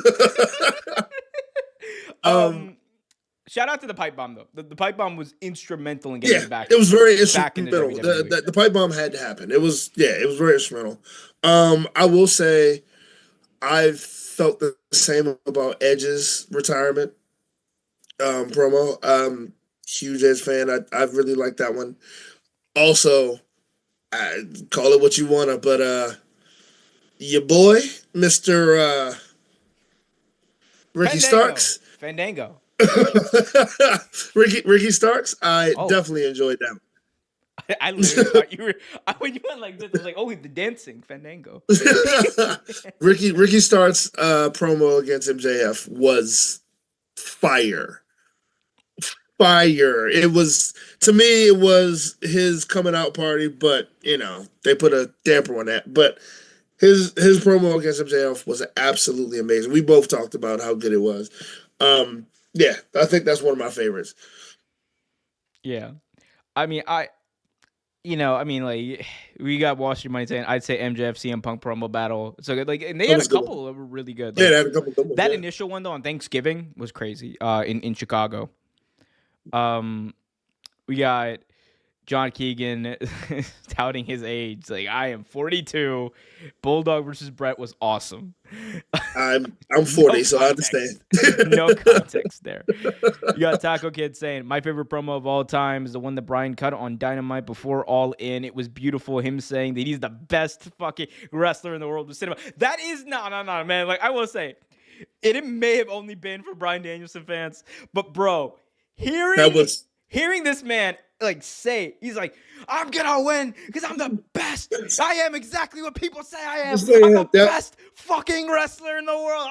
Shout out to the pipe bomb though. The pipe bomb was instrumental in getting back. It was very instrumental. The pipe bomb had to happen. It was very instrumental. I will say, I've felt the same about Edge's retirement promo. Huge Edge fan. I really like that one. Also, I call it what you wanna, but your boy, Mr. Ricky Starks. Fandango. Ricky Starks, I definitely enjoyed that. I literally thought you were when you went like this, I was like, oh, the dancing Fandango. Ricky Starks promo against MJF was fire. It was, to me, it was his coming out party, but you know, they put a damper on that. But his promo against MJF was absolutely amazing. We both talked about how good it was. Yeah, I think that's one of my favorites. Yeah. I mean, I mean, like we got Wall Street Money saying I'd say MJF CM Punk promo battle. So like, and they That had a was a good one. couple that were really good. Yeah, Like they had a couple good ones. that Yeah. initial one though on Thanksgiving was crazy. In Chicago. We got John Keegan touting his age. Like, I am 42. Bulldog versus Brett was awesome. I'm No 40, so I understand. context. No context there. You got Taco Kid saying, my favorite promo of all time is the one that Brian cut on Dynamite before All In. It was beautiful. Him saying that he's the best fucking wrestler in the world of cinema. That is no, man. Like, I will say, it may have only been for Bryan Danielson fans, but bro, That was hearing this man like say, he's like, I'm gonna win because I'm the best. I am exactly what people say I am. I'm the best fucking wrestler in the world.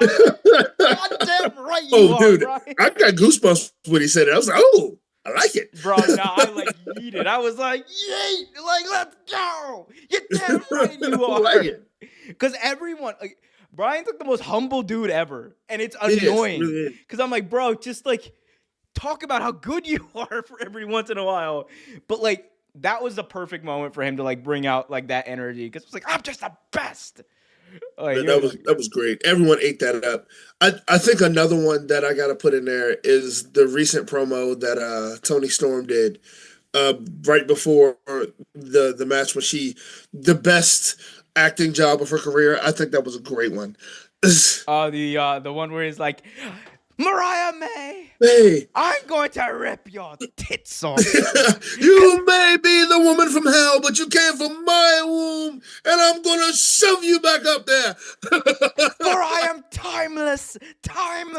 God damn right you are, dude, Brian. I got goosebumps when he said it. I was like, oh, I like it. Bro, no, I like yeeted. I was like, yeet, like, let's go. You're damn right you are. I like it. Because everyone, like, Brian's like the most humble dude ever. And it's annoying. Because I'm like, bro, just like, talk about how good you are for every once in a while. But like, that was the perfect moment for him to like bring out like that energy. Because it's like, I'm just the best. Like, that was great. Everyone ate that up. I think another one that I got to put in there is the recent promo that Toni Storm did right before the match when the best acting job of her career. I think that was a great one. The one where he's like, Mariah May, hey, I'm going to rip your tits off. You may be the woman from hell, but you came from my womb, and I'm gonna shove you back up there. For I am timeless, Toni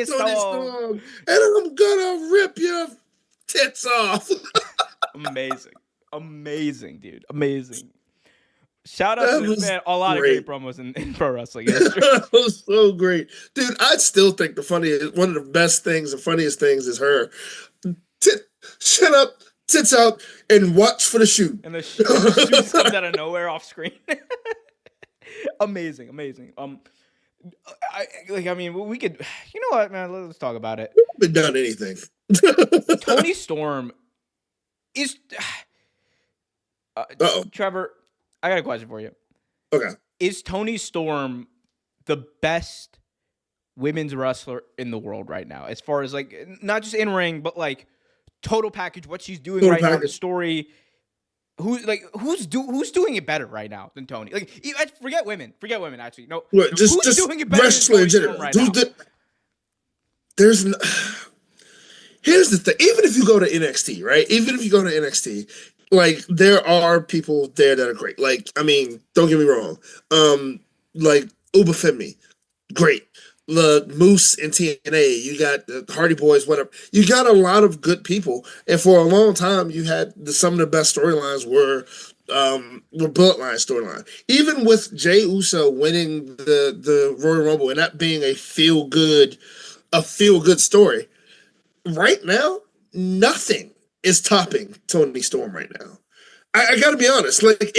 Storm. And I'm gonna rip your tits off. Amazing, dude. Amazing. Shout out to this man. A lot great. of great promos in pro wrestling history. That was so great. Dude, I still think one of the best things, the funniest things is her. Shut up, tits out, and watch for the shoe. And the shoe just comes out of nowhere off screen. Amazing. I mean, we could, you know what, man, let's talk about it. We haven't done anything. Toni Storm is, Trevor, I got a question for you. Okay. Is Toni Storm the best women's wrestler in the world right now? As far as like, not just in ring, but like total package, what she's doing now, the story. Who's doing it better right now than Toni? Like, forget women. Actually, no. Just doing it better wrestling in general. Right now? Here's the thing. Even if you go to NXT, right? Even if you go to NXT. Like, there are people there that are great. Like, I mean, don't get me wrong. Like, Uba Femi, great. The Moose and TNA, you got the Hardy Boys, whatever. You got a lot of good people. And for a long time, you had some of the best storylines were Bloodline storyline. Even with Jey Uso winning the Royal Rumble and that being a feel good story, right now, nothing is topping Toni Storm right now. I got to be honest. Like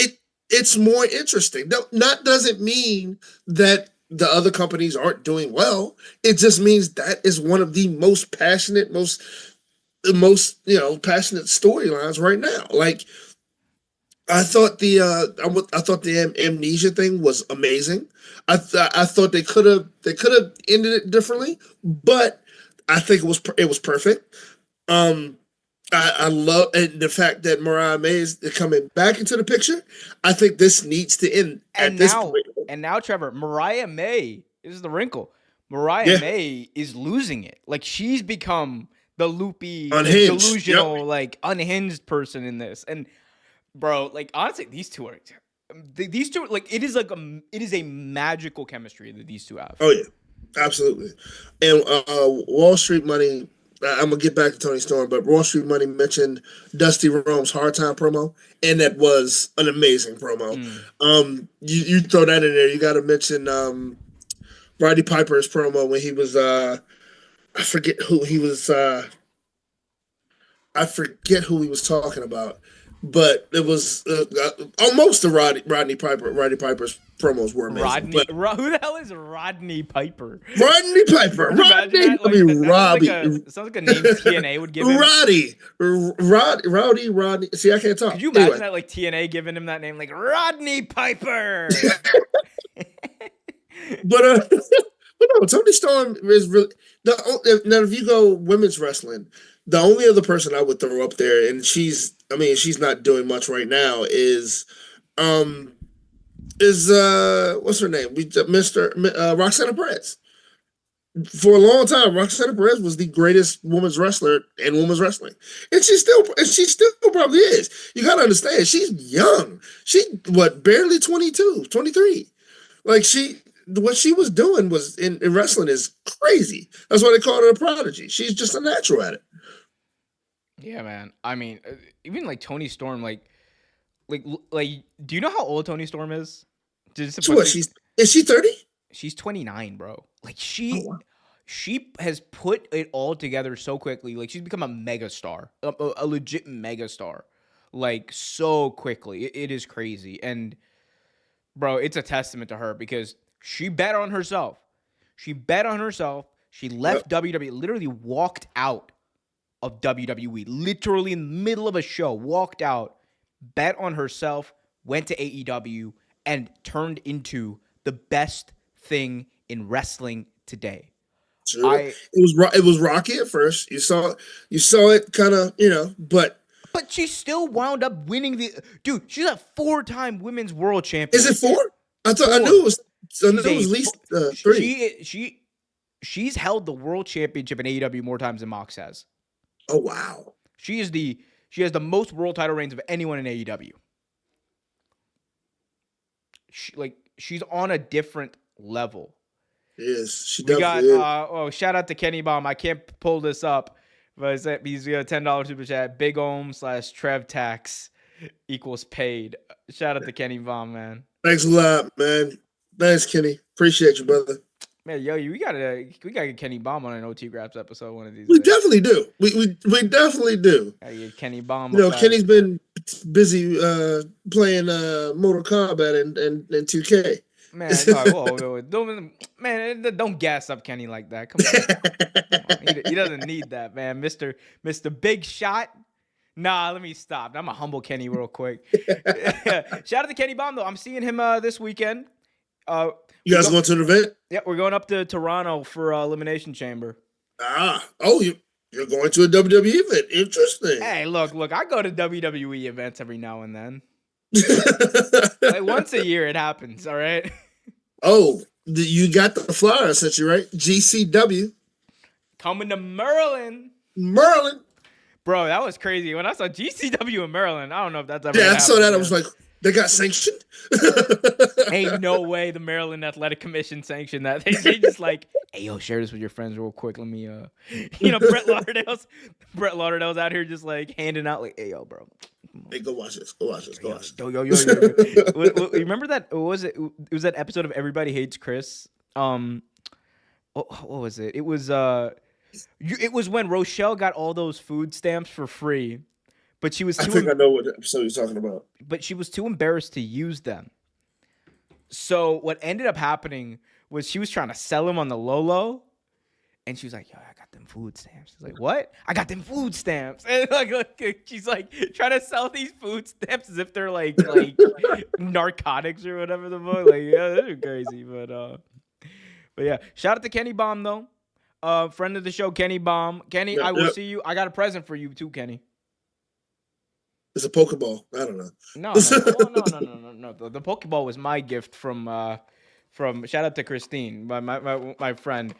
it's more interesting. That doesn't mean that the other companies aren't doing well. It just means that is one of the most passionate, most passionate storylines right now. Like I thought the amnesia thing was amazing. I thought they could have ended it differently, but I think it was perfect. I love the fact that Mariah May is coming back into the picture. I think this needs to end at this point. And now, Trevor, Mariah May, this is the wrinkle. Mariah May is losing it. Like, she's become the loopy, delusional, like, unhinged person in this. And, bro, like, honestly, these two, like, it is a magical chemistry that these two have. Oh, yeah. Absolutely. And Wall Street Money, I'm going to get back to Toni Storm, but Wall Street Money mentioned Dusty Rhodes' Hard Time promo, and that was an amazing promo. You throw that in there. You got to mention Roddy Piper's promo when he was, I forget who he was talking about. but it was almost the Rodney Piper. Rodney Piper's promos were amazing, but Who the hell is Rodney Piper? Rodney Piper, Imagine Rodney, that. I Like mean that Robbie, sounds like a name TNA would give him. Rodney. See, I can't Could talk. you imagine Anyway, that, like TNA giving him that name, like Rodney Piper? but but no, Tony Storm is really now. If you go women's wrestling, the only other person I would throw up there, and she's not doing much right now, um is what's her name? Mr. Roxana Perez. For a long time, Roxana Perez was the greatest women's wrestler in women's wrestling, and she still probably is. You gotta understand, she's young. She barely 22, 23. Like what she was doing was in wrestling is crazy. That's why they call her a prodigy. She's just a natural at it. Yeah, man. I mean, even like Tony Storm, like, do you know how old Tony Storm is? So what? Is she 30? She's 29, bro. Like Oh, wow. she has put it all together so quickly. Like she's become a megastar, a legit megastar, like so quickly. It is crazy, and bro, it's a testament to her because she bet on herself. She bet on herself. She left Yep. WWE, literally walked out of WWE, literally in the middle of a show, walked out, bet on herself, went to AEW, and turned into the best thing in wrestling today. Sure. It was rocky at first. You saw it kind of, but she still wound up winning the dude. She's a 4-time women's world champion. is it four? I knew it was. I knew it was at least three. She's held the world championship in AEW more times than Mox has. Oh wow. She has the most world title reigns of anyone in AEW. She's on a different level. Yes, she We got definitely is. shout out to Kenny Baum. I can't pull this up, but he's got a $10 super chat. Big Ohm / Trev tax equals paid. Shout out to Kenny Baum, man. Thanks a lot, man. Thanks, Kenny. Appreciate you, brother. Man, yo, we gotta get Kenny Baum on an OT Graps episode one of these We days. definitely do. We definitely do. Gotta get Kenny Baum. Kenny's been busy playing Mortal Kombat and 2K. Man, whoa, don't gas up Kenny like that. Come on. He doesn't need that, man. Mr. Big Shot. Nah, let me stop. I'm a humble Kenny real quick. Shout out to Kenny Baum, though. I'm seeing him this weekend. You guys going to an event? Yeah, we're going up to Toronto for Elimination Chamber. You're going to a WWE event. Interesting. Hey, look, I go to WWE events every now and then. Like once a year it happens, all right? Oh, you got the flyer I sent you, right? GCW. Coming to Maryland. Bro, that was crazy. When I saw GCW in Maryland, I don't know if that's ever happened. I saw that. I was like, they got sanctioned? Ain't no way the Maryland Athletic Commission sanctioned that. They just like, hey, yo, share this with your friends real quick. Let me, Brett Lauderdale's out here just like handing out like, hey, yo, bro. Hey, go watch this. Yo. Remember that? It was that episode of Everybody Hates Chris. What was it? It was when Rochelle got all those food stamps for free, but she was. I think I know what episode you're talking about. But she was too embarrassed to use them. So what ended up happening was she was trying to sell them on the low, and she was like, "Yo, I got them food stamps." She's like, "What? I got them food stamps." And she's like trying to sell these food stamps as if they're like narcotics or whatever the fuck. Like, yeah, they're crazy. But yeah, shout out to Kenny Baum though. Friend of the show, Kenny Baum. Kenny, I will see you. I got a present for you too, Kenny. It's a Pokeball. I don't know. No. The Pokeball was my gift from shout out to Christine, my friend,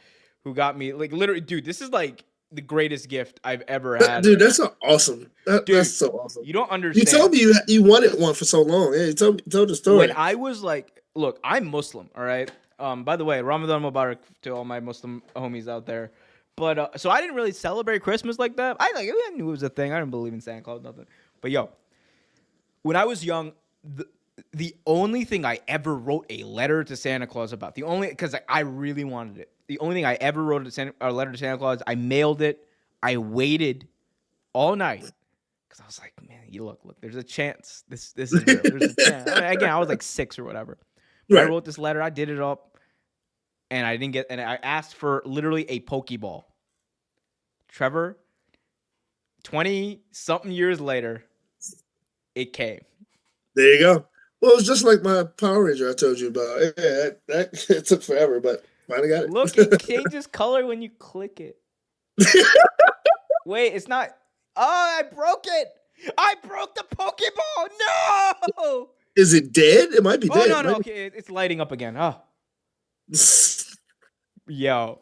who got me like literally, dude. This is like the greatest gift I've ever had. Dude, that's awesome. That's so awesome. You don't understand. You told me you wanted one for so long. Yeah, you told the story. When I was like, look, I'm Muslim, all right. By the way, Ramadan Mubarak to all my Muslim homies out there. But so I didn't really celebrate Christmas like that. I knew it was a thing. I didn't believe in Santa Claus, nothing. But yo, when I was young, the only thing I ever wrote a letter to Santa Claus about, because I really wanted it. The only thing I ever wrote a letter to Santa Claus, I mailed it. I waited all night because I was like, man, you look, there's a chance this is real. There's a chance. I mean, again, I was like 6 or whatever, but I Right. wrote this letter. I did it up, and I didn't get. And I asked for literally a Pokeball. Trevor, 20 something years later, it came. There you go. Well, it was just like my Power Ranger I told you about. Yeah, that it took forever, but finally got Look, it. it changes color when you click it. Wait, it's not. Oh, I broke it. I broke the Pokeball. No. Is it dead? It might be Oh, dead. no. Okay, it's lighting up again. Oh, yo.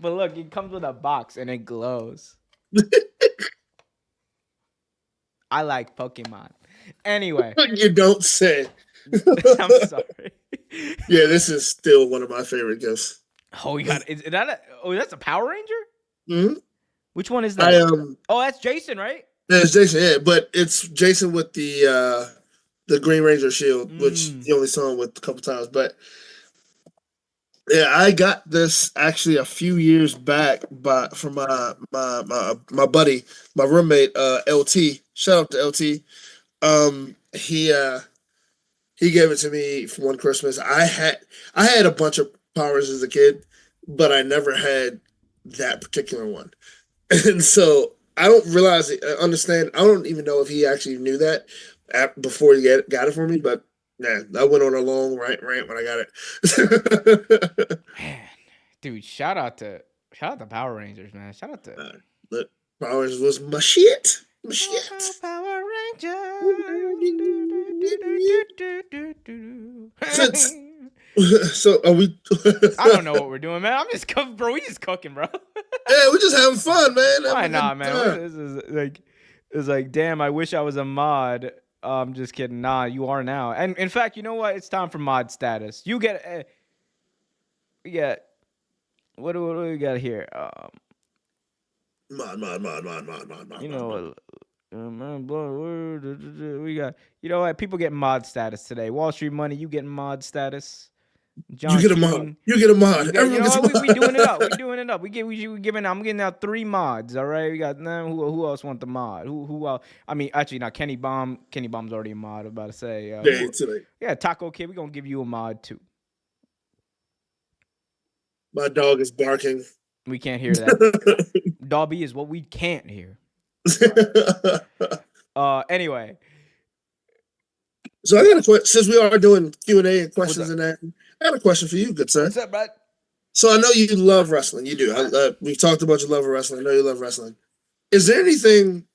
But look, it comes with a box and it glows. I like Pokemon. Anyway, You don't say. I'm sorry. Yeah, this is still one of my favorite gifts. Oh, you got is that? That's a Power Ranger. Hmm. Which one is I that? Oh, that's Jason, right? It's Jason, yeah, but it's Jason with the Green Ranger shield, which you only saw him with a couple times. But yeah, I got this actually a few years back from my buddy, my roommate, LT. Shout out to LT. He gave it to me for one Christmas. I had a bunch of powers as a kid, but I never had that particular one. And so I don't understand. I don't even know if he actually knew that before he got it for me. But yeah, I went on a long rant when I got it. Man, dude, shout out to Power Rangers, man. Shout out to Look, Powers was my shit. My shit. Power Rangers. Since so are we? I don't know what we're doing, man. I'm just cooking, bro. We just cooking, bro. Yeah, we're just having fun, man. Why not, man? This is like, it's like, damn. I wish I was a mod. I'm just kidding. Nah, you are now. And in fact, you know what? It's time for mod status. You get, we get, what do we got here? Mod. You know, we got. You know what? People get mod status today. Wall Street Money, you getting mod status. John You get a Keating, mod. You get a mod. you Everyone know gets a what? mod. We doing it up. We doing it up. We giving. I'm getting out 3 mods. All right. We got who else want the mod? Who else? I mean, actually, not Kenny Bomb. Kenny Bomb's already a mod. I'm about to say. Yeah, Taco Kid. We gonna give you a mod too. My dog is barking. We can't hear that. Dobby is what we can't hear. Anyway. So I got a question. Since we are doing Q&A and questions and that, I got a question for you, good sir. What's up, bud? So I know you love wrestling. You do. We've talked about your love of wrestling. I know you love wrestling. Is there anything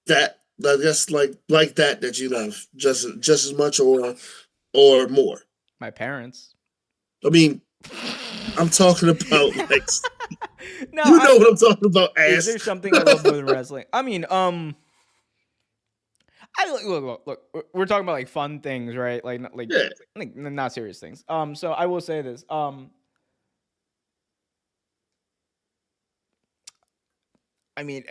that I guess like that you love just as much or more? My parents. I mean, I'm talking about like no, you know what I'm talking about. Ass. Is there something I love more than wrestling? I mean, look. We're talking about like fun things, right? Like not serious things. So I will say this. I mean,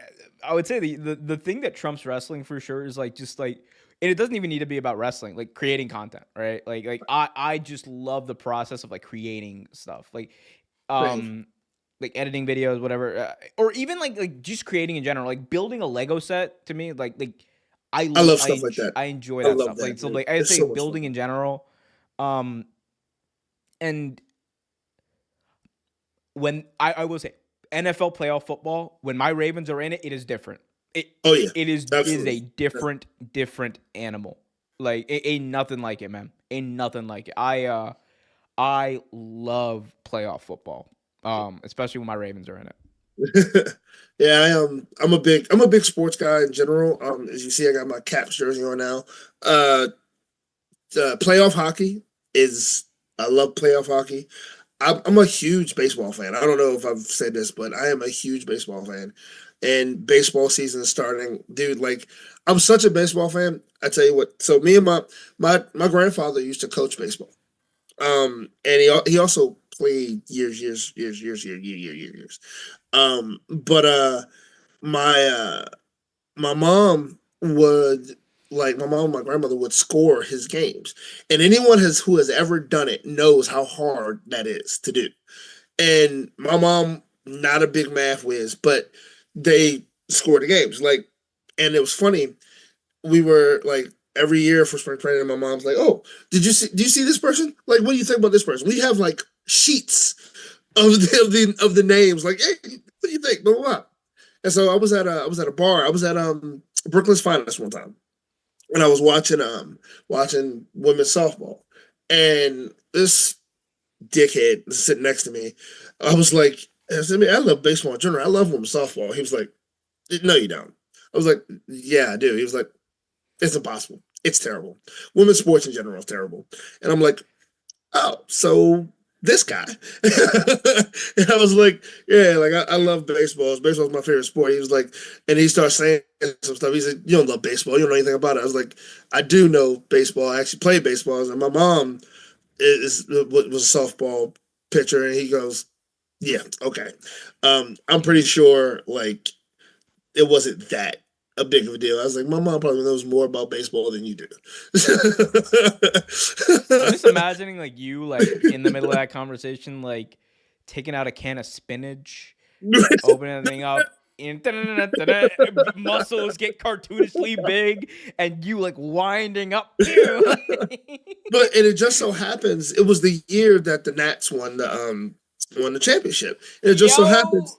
I would say the thing that trumps wrestling for sure is like just like, and it doesn't even need to be about wrestling, like creating content, right? Like I just love the process of like creating stuff, like like editing videos, whatever, or even like just creating in general, like building a Lego set. To me, like I love stuff like that. I enjoy that stuff. That, like so, like I say, so building in general, and when I will say NFL playoff football, when my Ravens are in it, it is different. It is a different animal. Like it ain't nothing like it, man. Ain't nothing like it. I love playoff football, especially when my Ravens are in it. Yeah, I'm a big sports guy in general. As you see, I got my Caps jersey on now. Playoff hockey I love playoff hockey. I'm a huge baseball fan. I don't know if I've said this, but I am a huge baseball fan. And baseball season is starting, dude. Like, I'm such a baseball fan. I tell you what. So me and my grandfather used to coach baseball. And he also played years. But my mom would my grandmother would score his games, and anyone who has ever done it knows how hard that is to do. And my mom, not a big math whiz, but they score the games. Like, and it was funny. We were like every year for spring training, my mom's like, "Oh, do you see this person? Like, what do you think about this person?" We have like sheets of the names. Like, hey, what do you think? Blah blah blah. And so I was at a bar. I was at Brooklyn's Finest one time, and I was watching women's softball, and this dickhead sitting next to me, I was like, I said, "Man, I love baseball in general. I love women's softball." He was like, "No, you don't." I was like, "Yeah, I do." He was like, "It's impossible. It's terrible. Women's sports in general is terrible." And I'm like, "Oh, so this guy." And I was like, "Yeah, like I love baseball. Baseball's my favorite sport." He was like, and he started saying some stuff. He said, "You don't love baseball. You don't know anything about it." I was like, "I do know baseball. I actually played baseball." And my mom was a softball pitcher, and he goes, "Yeah, okay." I'm pretty sure like it wasn't that a big of a deal. I was like, my mom probably knows more about baseball than you do. I'm just imagining like you like in the middle of that conversation, like taking out a can of spinach, opening the thing up, and muscles get cartoonishly big, and you like winding up too. But and it just so happens it was the year that the Nats won the championship. And it just so Yo, happens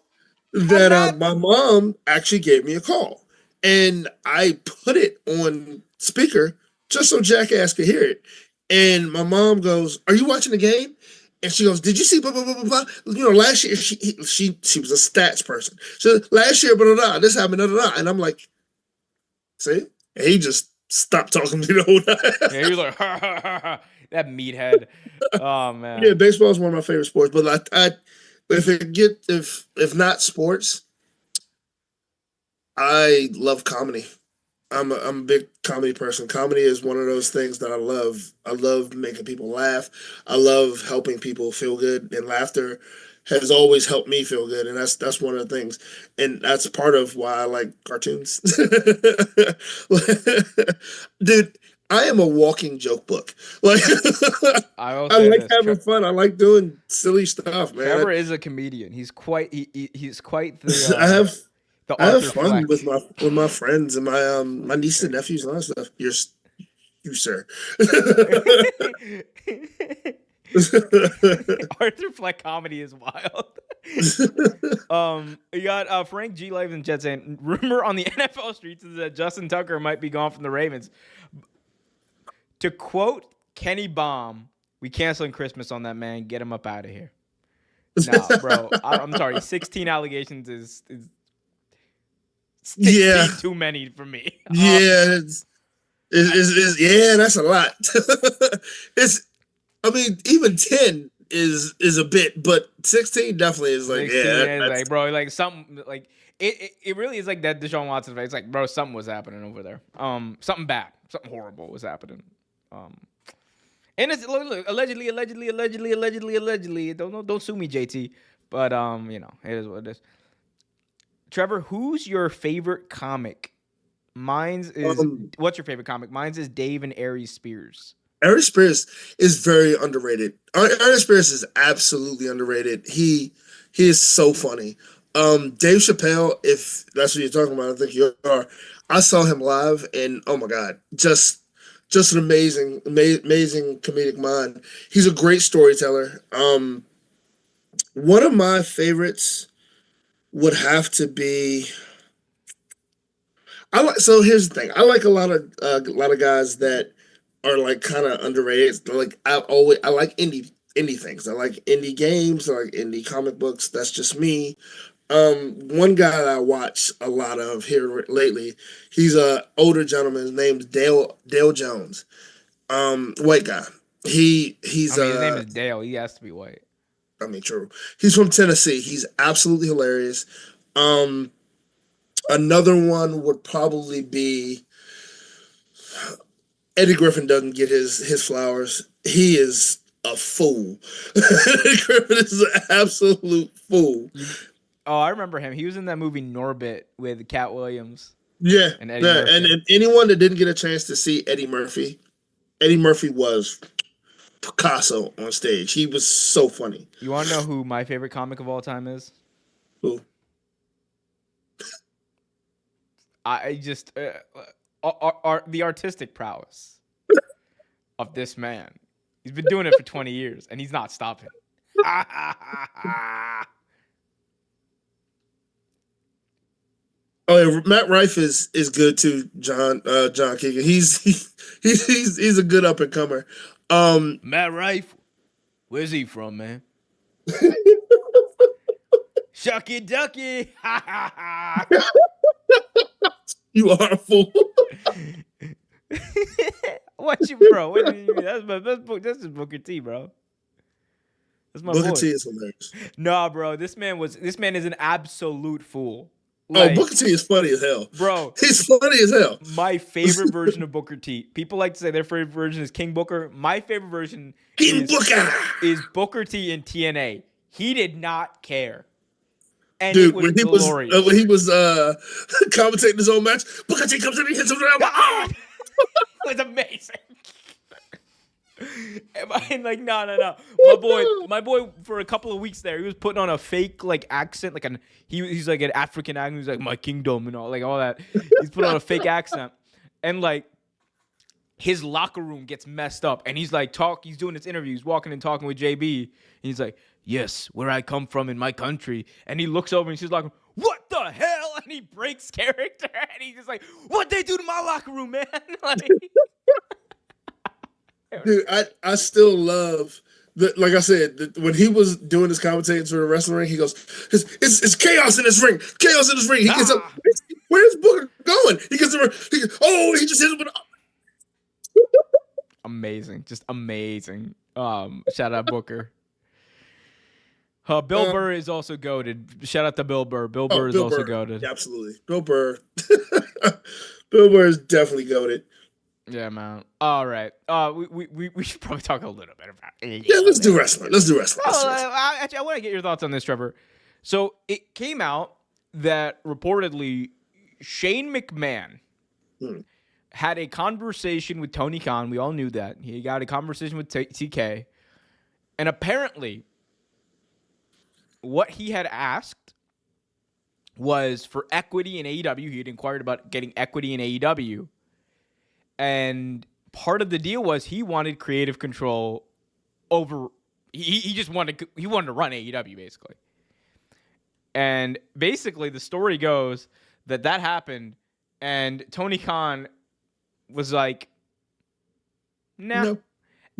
that my congrats! mom actually gave me a call, and I put it on speaker just so Jackass could hear it. And my mom goes, "Are you watching the game?" And she goes, "Did you see blah blah blah blah blah? You know, last year she was a stats person. So last year, blah blah blah, this happened, blah blah blah." And I'm like, "See?" And he just stopped talking to me the whole Yeah, you're time. like ha, ha, ha, ha. That meathead. Oh Yeah, man. baseball is one of my favorite sports, but if not sports, I love comedy. I'm a big comedy person. Comedy is one of those things that I love. I love making people laugh. I love helping people feel good, and laughter has always helped me feel good, and that's one of the things, and that's part of why I like cartoons. Dude, I am a walking joke book. Like I will I say like this: having fun. I like doing silly stuff, man. Trevor is a comedian. He's quite I have the I have Arthur fun with Fleck. my friends and my nieces and nephews and all that stuff. You sir. Arthur Fleck comedy is wild. You got Frank G. Live in the Jets saying rumor on the NFL streets is that Justin Tucker might be gone from the Ravens. To quote Kenny Baum, "We canceling Christmas on that man. Get him up out of here." Nah, bro. I'm sorry. 16 allegations is Yeah, 16 too many for me. yeah, yeah. That's a lot. it's I mean, even 10 is a bit, but 16 definitely is like, 16 yeah, is that's like, bro, like something like it really is like that Deshaun Watson face. Like, bro, something was happening over there. Something bad, something horrible was happening. Um, and it's look, allegedly. Don't sue me, JT. But it is what it is. Trevor, who's your favorite comic? Mine's is um what's your favorite comic? Mine's is Dave and Aries Spears. Aaron Spears is very underrated. Aaron Spears is absolutely underrated. He is so funny. Dave Chappelle, if that's what you're talking about, I think you are. I saw him live, and oh my god, just an amazing comedic mind. He's a great storyteller. One of my favorites would have to be. So here's the thing. I like a lot of guys that are like kind of underrated. Like I like indie things. I like indie games. I like indie comic books. That's just me. One guy that I watch a lot of here lately. He's a older gentleman. His name's Dale Jones. White guy. I He's mean, his name is Dale. He has to be white. I mean, true. He's from Tennessee. He's absolutely hilarious. Um, Another one would probably be Eddie Griffin doesn't get his flowers. He is a fool. Eddie Griffin is an absolute fool. Oh, I remember him. He was in that movie Norbit with Cat Williams Yeah, and Eddie yeah. And, Murphy. and anyone that didn't get a chance to see Eddie Murphy was Picasso on stage. He was so funny. You want to know who my favorite comic of all time is? Who? I just the artistic prowess of this man. He's been doing it for 20 years and he's not stopping. Oh, yeah, Matt Rife is good too. John Keegan. He's a good up and comer. Matt Rife, where's he from, man? Shucky Ducky. You are a fool. What you, bro? What do you mean? That's just Booker T, bro. That's my Booker boy. T is hilarious. Nah, bro. This man is an absolute fool. Like, Booker T is funny as hell. Bro. He's funny as hell. My favorite version of Booker T. People like to say their favorite version is King Booker. My favorite version is Booker T in TNA. He did not care. And dude, it was glorious. when he was commentating his own match, Booker T comes in and hits him around. It was amazing. And like, no. My boy, for a couple of weeks there, he was putting on a fake like accent, like he's like an African accent. He's like, my kingdom and all that. He's putting on a fake accent, and like his locker room gets messed up, and he's like he's doing his interviews, walking and talking with JB, and he's like, yes, where I come from in my country, and he looks over and he's like, what the hell? And he breaks character, and he's just like, what they do to my locker room, man? Like. Dude, I still love like I said, when he was doing his commentating for the wrestling ring, he goes, "It's chaos in this ring, chaos in this ring." He gets up, where's Booker going? He gets over, he just hits him with. Amazing, just amazing. Shout out Booker. Bill Burr is also goated. Shout out to Bill Burr. Bill Burr is also goated. Yeah, absolutely, Bill Burr. Bill Burr is definitely goated. Yeah, man. All right. We should probably talk a little bit about it. Yeah, let's do wrestling. Actually, I want to get your thoughts on this, Trevor. So it came out that reportedly Shane McMahon had a conversation with Tony Khan. We all knew that. He got a conversation with TK. And apparently, what he had asked was for equity in AEW. He had inquired about getting equity in AEW. And part of the deal was he wanted creative control over. He just wanted to run AEW basically. And basically, the story goes that happened, and Tony Khan was like, "Nah," no.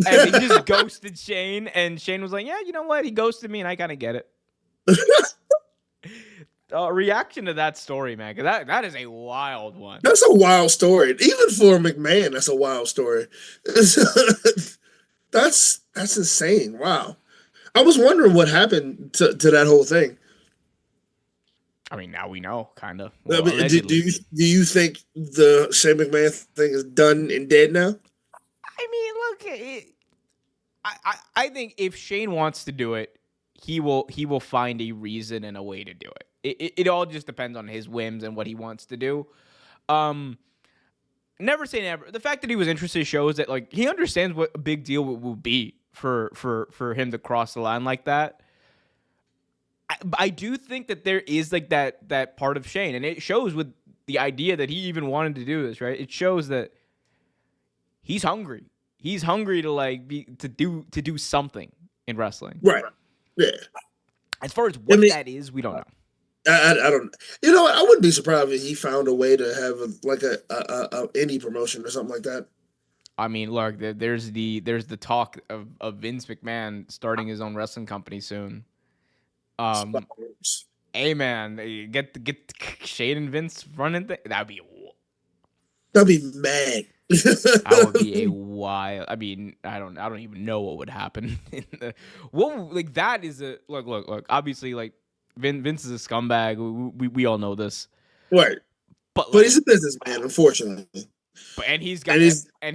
And he just ghosted Shane. And Shane was like, "Yeah, you know what? He ghosted me, and I kind of get it." Reaction to that story, man, because that is a wild one. That's a wild story. Even for McMahon, that's a wild story. That's insane. Wow. I was wondering what happened to that whole thing. I mean, now we know, kind of. Well, I mean, do you think the Shane McMahon thing is done and dead now? I mean, look, I think if Shane wants to do it, he will find a reason and a way to do it. It all just depends on his whims and what he wants to do. Never say never. The fact that he was interested shows that like he understands what a big deal will be for him to cross the line like that. I do think that there is like that part of Shane, and it shows with the idea that he even wanted to do this, right? It shows that he's hungry. He's hungry to do something in wrestling. Right. Yeah. As far as what that is, we don't know. I don't. You know, I wouldn't be surprised if he found a way to have a indie promotion or something like that. I mean, look, there's the talk of Vince McMahon starting his own wrestling company soon. Hey man, get Shane and Vince running thing. That'd be mad. That would be a wild. I mean, I don't even know what would happen. That is a look. Obviously, like Vince is a scumbag. We all know this, right? But he's a businessman, unfortunately. And he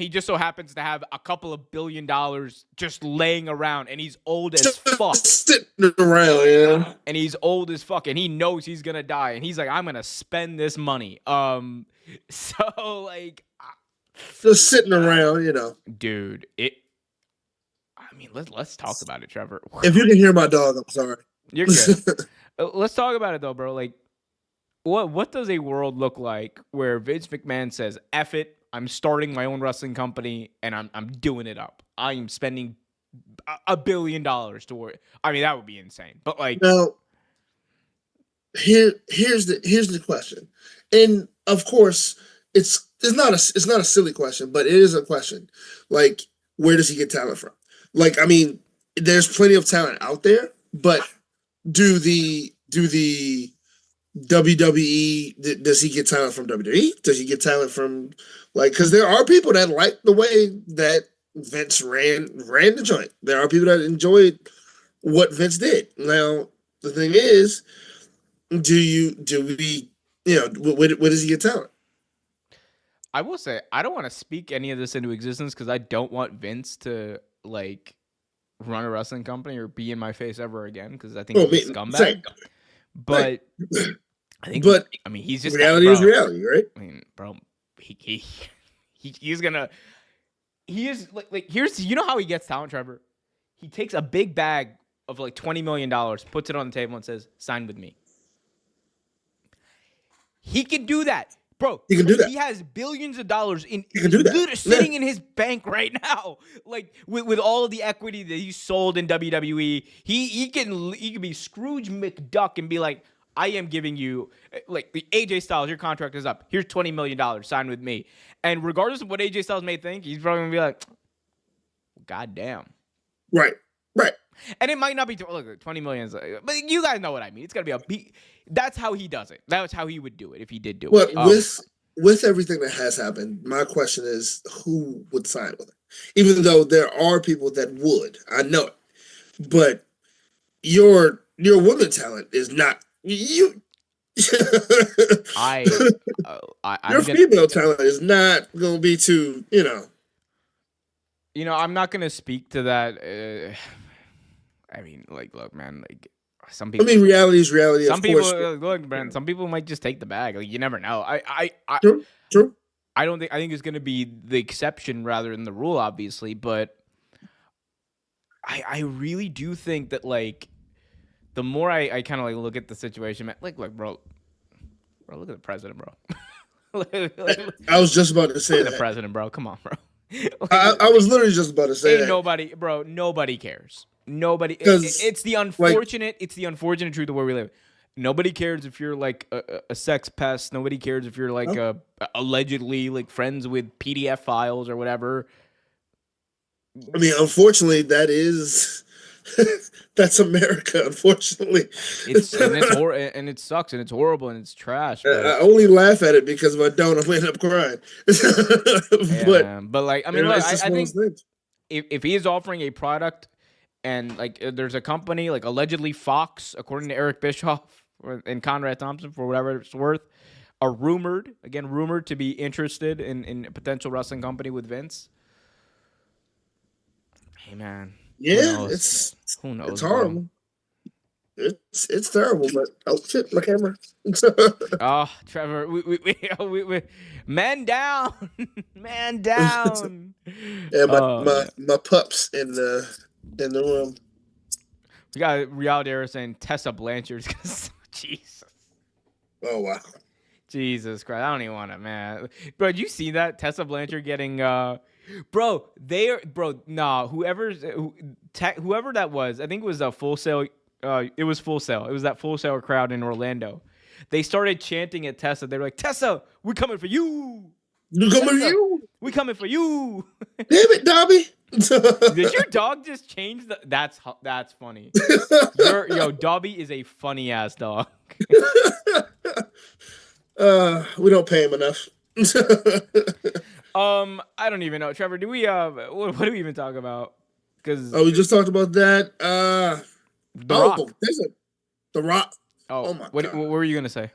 just so happens to have a couple of $1 billion just laying around, and he's old as fuck. Sitting around, yeah. And he's old as fuck, and he knows he's gonna die, and he's like, I'm gonna spend this money. So like, just sitting around, you know, dude. I mean, let's talk about it, Trevor. If you can hear my dog, I'm sorry. You're good. Let's talk about it though, bro. Like, what does a world look like where Vince McMahon says, "F it, I'm starting my own wrestling company and I'm doing it up. I am spending $1 billion toward." I mean, that would be insane. But like, now, here's the question, and of course, it's not a silly question, but it is a question. Like, where does he get talent from? Like, I mean, there's plenty of talent out there, but do the WWE, does he get talent from WWE? Does he get talent from, like, because there are people that like the way that Vince ran the joint. There are people that enjoyed what Vince did. Now, the thing is, do we, where does he get talent? I will say, I don't want to speak any of this into existence because I don't want Vince to like run a wrestling company or be in my face ever again because I think he's a scumbag. Same. But I think, I mean, he's just reality is reality, right? I mean, bro, he's gonna, he is like here's, you know how he gets talent, Trevor? He takes a big bag of like $20 million, puts it on the table and says, "Sign with me." He can do that. Bro, he can do that. He has billions of dollars in sitting in his bank right now. Like with all of the equity that he sold in WWE, he can be Scrooge McDuck and be like, "I am giving you, like, the AJ Styles, your contract is up. Here's $20 million. Sign with me." And regardless of what AJ Styles may think, he's probably gonna be like, "God damn." Right. And it might not be, look, 20 million is, but you guys know what I mean. It's gonna be that's how he does it. That's how he would do it if he did do it. But with everything that has happened, my question is, who would sign with him? Even though there are people that would, I know it, but your women talent is not you. Your female talent is not going to be too, I'm not going to speak to that. I mean, like, look, man, like, some people. I mean, reality is reality. Some people, look, man. Some people might just take the bag. Like, you never know. True. I think it's going to be the exception rather than the rule, obviously. But I really do think that, like, the more I kind of like look at the situation, man, like, look, bro, look at the president, bro. I was just about to say the president, bro. Come on, bro. I was literally just about to say that. Nobody cares. Nobody. It's the unfortunate. It's the unfortunate truth of where we live. Nobody cares if you're like a sex pest. Nobody cares if you're like allegedly like friends with PDF files or whatever. I mean, unfortunately, that's America. Unfortunately, and it sucks and it's horrible and it's trash. But I only laugh at it because if I don't, I'm end up crying. but like, I mean, look, I think if he is offering a product. And, like, there's a company, like, allegedly Fox, according to Eric Bischoff and Conrad Thompson, for whatever it's worth, are rumored to be interested in a potential wrestling company with Vince. Hey, man. Yeah, who knows? It's horrible. It's terrible, but oh shit, my camera. Oh, Trevor, we man down, man down. Yeah, my pups in the room. We got Reality Era saying Tessa Blanchard. Jesus. Oh wow. Jesus Christ. I don't even want to, man. Bro, did you see that? Tessa Blanchard getting whoever that was, I think it was a Full Sail. It was Full Sail. It was that Full Sail crowd in Orlando. They started chanting at Tessa. They were like, "Tessa, we're coming for you. We're coming for you. We coming for you." Damn it, Dobby. Did your dog just change the? That's funny. Dobby is a funny ass dog. We don't pay him enough. I don't even know, Trevor. Do we what do we even talk about? Because we just talked about that. The Rock. The Rock. Oh my God. What were you gonna say?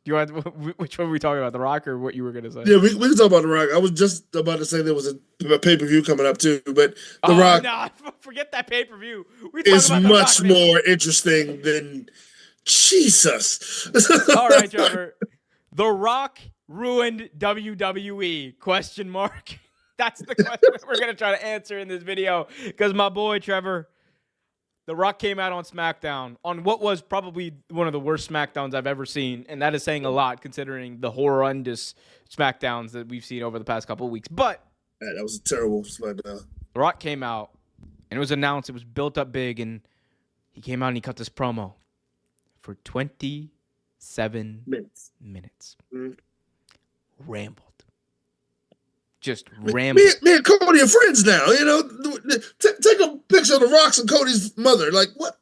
Which one were we talking about, The Rock or what you were gonna say? Yeah, we can talk about The Rock. I was just about to say there was a pay-per-view coming up too, but The Rock. No, forget that pay-per-view. It's much more interesting than Jesus. All right, Trevor. The Rock ruined WWE? Question mark. That's the question we're gonna try to answer in this video because my boy Trevor, The Rock came out on SmackDown on what was probably one of the worst SmackDowns I've ever seen, and that is saying a lot considering the horrendous SmackDowns that we've seen over the past couple of weeks. But that was a terrible SmackDown. The Rock came out, and it was announced, it was built up big, and he came out and he cut this promo for 27 minutes. Mm-hmm. Rambled. Just rambled. Me and Cody are friends now. You know, take a picture of the Rocks and Cody's mother. Like, what?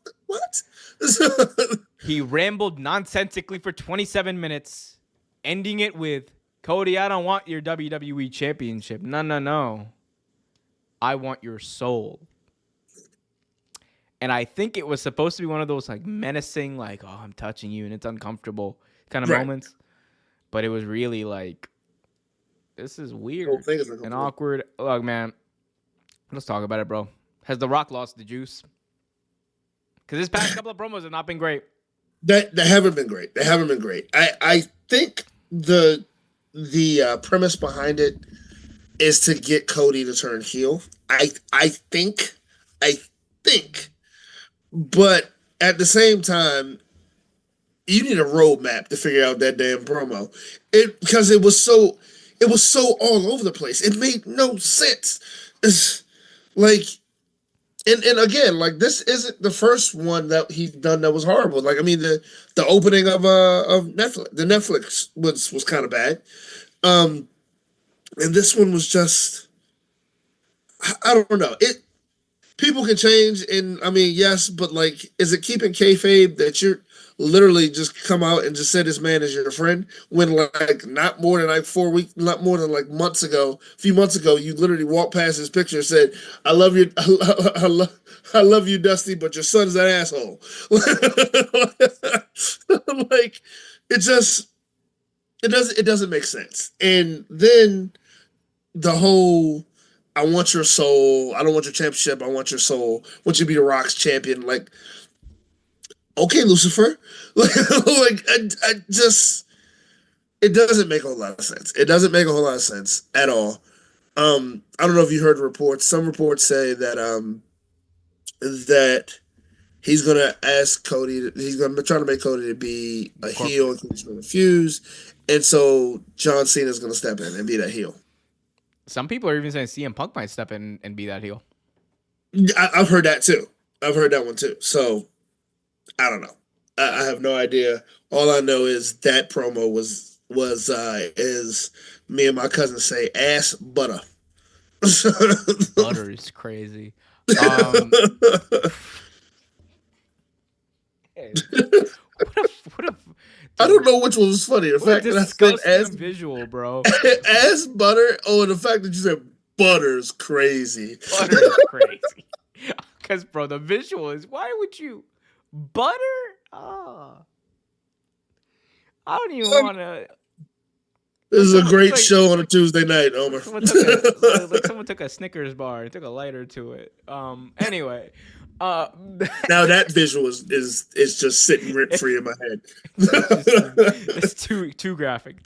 He rambled nonsensically for 27 minutes, ending it with, Cody, I don't want your WWE championship. No. I want your soul. And I think it was supposed to be one of those like menacing, like, oh, I'm touching you and it's uncomfortable kind of moments. But it was really like, this is weird and awkward. Look, man, let's talk about it, bro. Has The Rock lost the juice? Because this past couple of promos have not been great. They haven't been great. I think the premise behind it is to get Cody to turn heel. I think, but at the same time, you need a roadmap to figure out that damn promo. Because it was so all over the place. It made no sense. It's like, and again, like, this isn't the first one that he's done that was horrible. Like, I mean, the opening of Netflix, the Netflix was kind of bad. And this one was just, I don't know. People can change, and I mean, yes, but like, is it keeping kayfabe that you're literally just come out and just say this man is your friend when like not more than like 4 weeks, not more than like a few months ago, you literally walked past his picture and said, I love you, I love you, Dusty, but your son's that asshole. Like, it doesn't make sense. And then the whole, I want your soul, I don't want your championship, I want your soul, I want you to be the Rock's champion. Like, okay, Lucifer. Like, I just, it doesn't make a whole lot of sense. It doesn't make a whole lot of sense at all. I don't know if you heard reports. Some reports say that that he's gonna ask Cody. He's gonna try to make Cody to be a heel, and he's gonna refuse. And so John Cena is gonna step in and be that heel. Some people are even saying CM Punk might step in and be that heel. I've heard that too. I've heard that one too. So I don't know. I have no idea. All I know is that promo was is me and my cousin say ass butter. Butter is crazy. What a I don't know which one was funny. The fact that I said ass visual, bro. Ass butter, or the fact that you said butter is crazy. Butter is crazy. Because, bro, the visual is, why would you butter? Oh, I don't even want to. This is a great show on a Tuesday night, Omer. Someone took a Snickers bar and took a lighter to it. Anyway. Now that visual is just sitting rip free in my head. It's too graphic.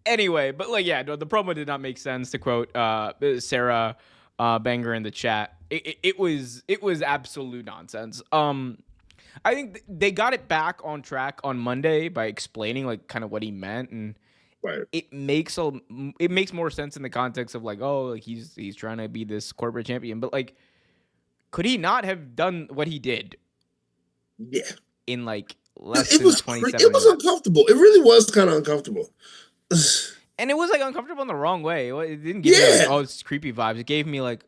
Anyway, but like, yeah, the promo did not make sense, to quote Sarah Banger in the chat. It was absolute nonsense. I think they got it back on track on Monday by explaining like kind of what he meant, and right. It makes more sense in the context of like, oh, like he's trying to be this corporate champion, but like, could he not have done what he did? Yeah, in like less than 27 minutes. It was uncomfortable. It really was kind of uncomfortable. And it was like uncomfortable in the wrong way. It didn't give me like, oh, it's creepy vibes. It gave me like,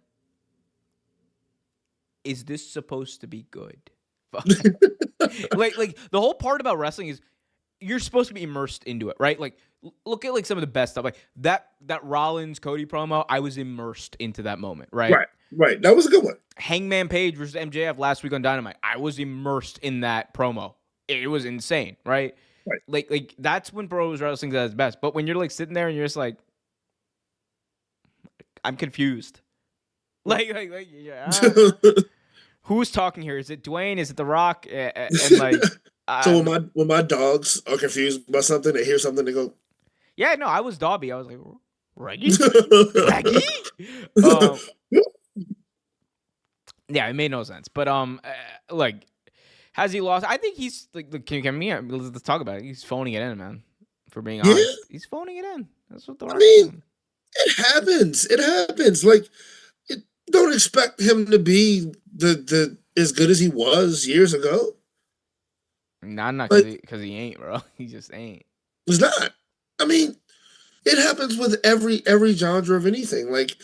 is this supposed to be good? like the whole part about wrestling is you're supposed to be immersed into it, right? Like, look at like some of the best stuff, like that Rollins Cody promo. I was immersed into that moment, right? Right. That was a good one. Hangman Page versus MJF last week on Dynamite. I was immersed in that promo. It was insane, right? Like that's when pro wrestling is at its best. But when you're like sitting there and you're just like, I'm confused. Like yeah. Who's talking here? Is it Dwayne? Is it The Rock? And like, so when my dogs are confused by something, they hear something, they go, yeah, no, I was Dobby. I was like, Reggie? Yeah, it made no sense. But like, has he lost? I think he's like, let's talk about it. He's phoning it in, man. For being Yeah, honest, he's phoning it in. That's what The I Rock's mean, doing. it happens. It happens. Like, don't expect him to be the as good as he was years ago. Nah, not Like, because he ain't, bro. He just ain't. it's not. I mean, it happens with every genre of anything. Like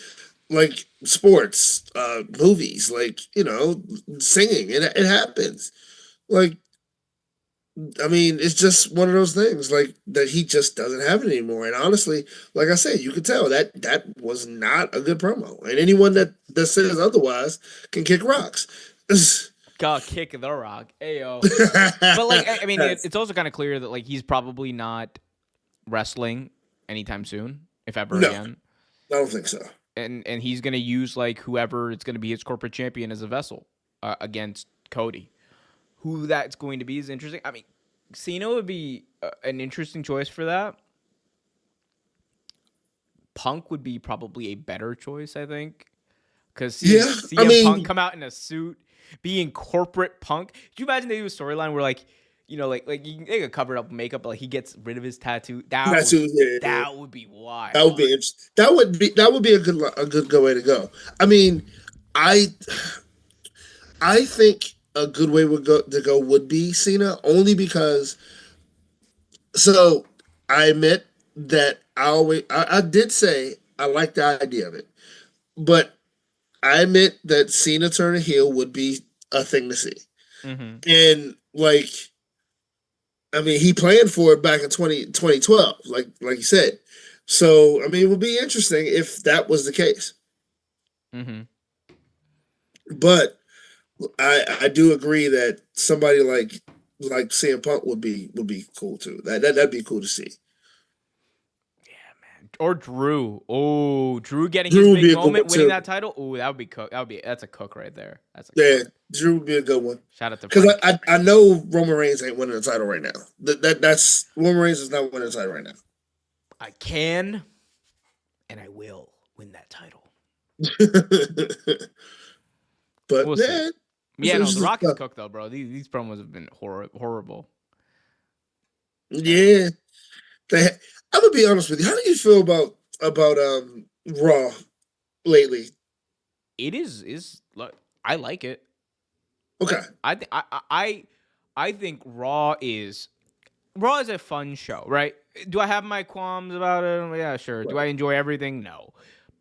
sports, movies, like singing. It happens. Like, I mean, it's just one of those things like that he just doesn't have it anymore. And honestly, like I said, you could tell that was not a good promo. And anyone that says otherwise can kick rocks. God, kick the Rock, ayo. But like, I mean, That's, it's also kind of clear that like he's probably not wrestling anytime soon, if ever no, again. I don't think so. And he's gonna use like whoever it's gonna be his corporate champion as a vessel against Cody. Who that's going to be is interesting. I mean, Cena would be an interesting choice for that. Punk would be probably a better choice, I think, because seeing Yeah, I CM Punk mean, come out in a suit, being corporate Punk. Could you imagine they do a storyline where like, they could cover it up with makeup, but like he gets rid of his tattoo. that's who. Yeah, yeah. That would be That wild. would be interesting. That would be a good way to go. I mean, I I think a good way would be Cena only because so I admit that I did say I like the idea of it, but I admit that Cena turning heel would be a thing to see. Mm-hmm. And like I mean he planned for it back in 2012, like you said. So I mean it would be interesting if that was the case. Mm-hmm. But I do agree that somebody like CM Punk would be cool too. That'd be cool to see. Or Drew. Oh, Drew getting his Drew would big be a good one moment, winning too. that title. Oh, that would be cook. That's a cook right there. That's a Yeah, cook. Drew would be a good one Shout out to because Frank. I know Roman Reigns ain't winning the title right now. That's Roman Reigns is not winning the title right now. I can and I will win that title. But We'll see. yeah, Yeah, no, The interesting Rock is stuff. cooked though, bro. These promos have been horrible. Yeah, they, I'm gonna be honest with you. How do you feel about Raw lately? It is look, I like it. Okay, I think Raw is a fun show, right? Do I have my qualms about it? Yeah, sure. Do right. I enjoy everything? No.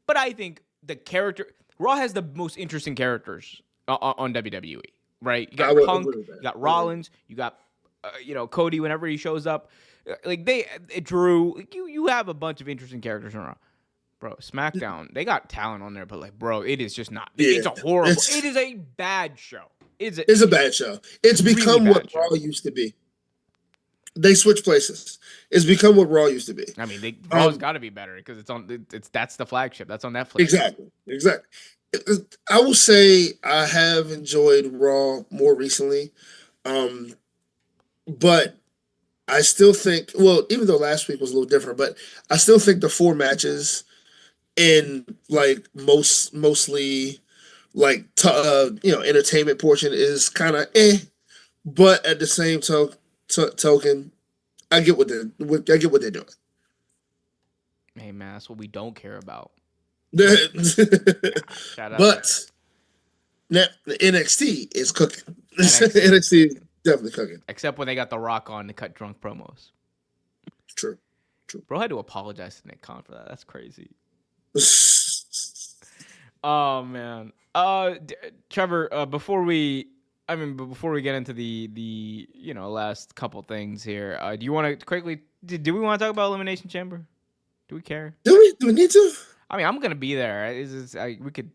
But I think the character Raw has the most interesting characters on WWE, right? You I got would Punk, agree with that. you got I agree. Rollins, you got Cody whenever he shows up. Like Drew, like you have a bunch of interesting characters in Raw. Bro, SmackDown, they got talent on there, but like, bro, it is just not. Yeah, It's a horrible. it's It is a bad show. it's a bad show. It's Really become what bad Raw show. used to be. They switch places. It's become what Raw used to be. I mean, Raw's Um, got to be better because that's the flagship. That's on Netflix now. exactly. I will say I have enjoyed Raw more recently, um, but I still think, well, even though last week was a little different, but I still think the four matches in like mostly like entertainment portion is kind of but at the same token, I get what they're doing. Hey man, that's what we don't care about. Nah, shout out to But now the NXT is cooking. NXT is NXT is cooking. definitely cooking. Except when they got The Rock on to cut drunk promos. True. True. Bro had to apologize to Nick Khan for that. That's crazy. Oh man. Trevor. Before we get into the last couple things here, do you want to quickly? Do we want to talk about Elimination Chamber? Do we care? Do we need to? I mean, I'm gonna be there. We could.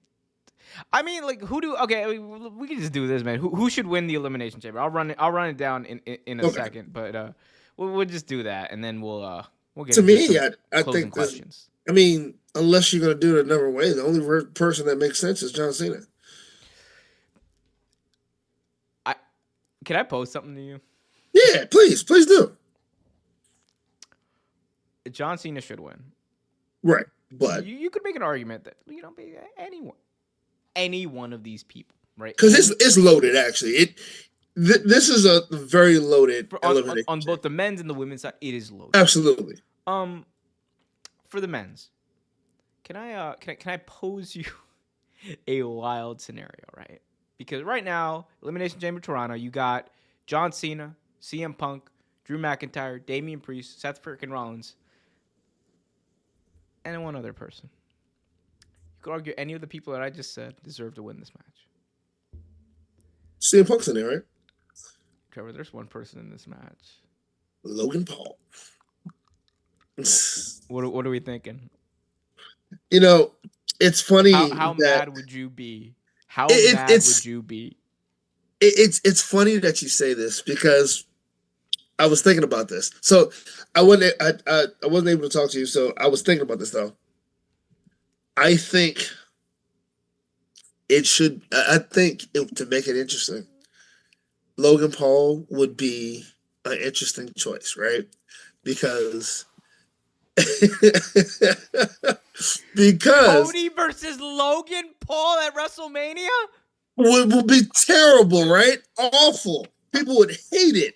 I mean, like, who do? Okay, we can just do this, man. Who should win the Elimination Chamber? I'll run it down in a Okay. second, but we'll just do that, and then we'll get To into me, some I closing think questions. I mean, unless you're gonna do it another way, the only person that makes sense is John Cena. Can I post something to you? Yeah, please do. John Cena should win. Right, but You could make an argument that any one of these people, right? Because it's loaded actually. This is a very loaded elimination On both chamber. the men's and the women's side, it is loaded. Absolutely. For the men's, can I pose you a wild scenario, right? Because right now, Elimination Chamber Toronto, you got John Cena, CM Punk, Drew McIntyre, Damian Priest, Seth freaking Rollins, and one other person. You could argue any of the people that I just said deserve to win this match. CM Punk's in there, right? Trevor, there's one person in this match. Logan Paul. What are we thinking? You know, it's funny. How mad would you be? How mad would you be? It's funny that you say this because I was thinking about this. So I wasn't able to talk to you. So I was thinking about this though. I think to make it interesting, Logan Paul would be an interesting choice, right? Because Cody versus Logan Paul at WrestleMania would be terrible, right? Awful. People would hate it.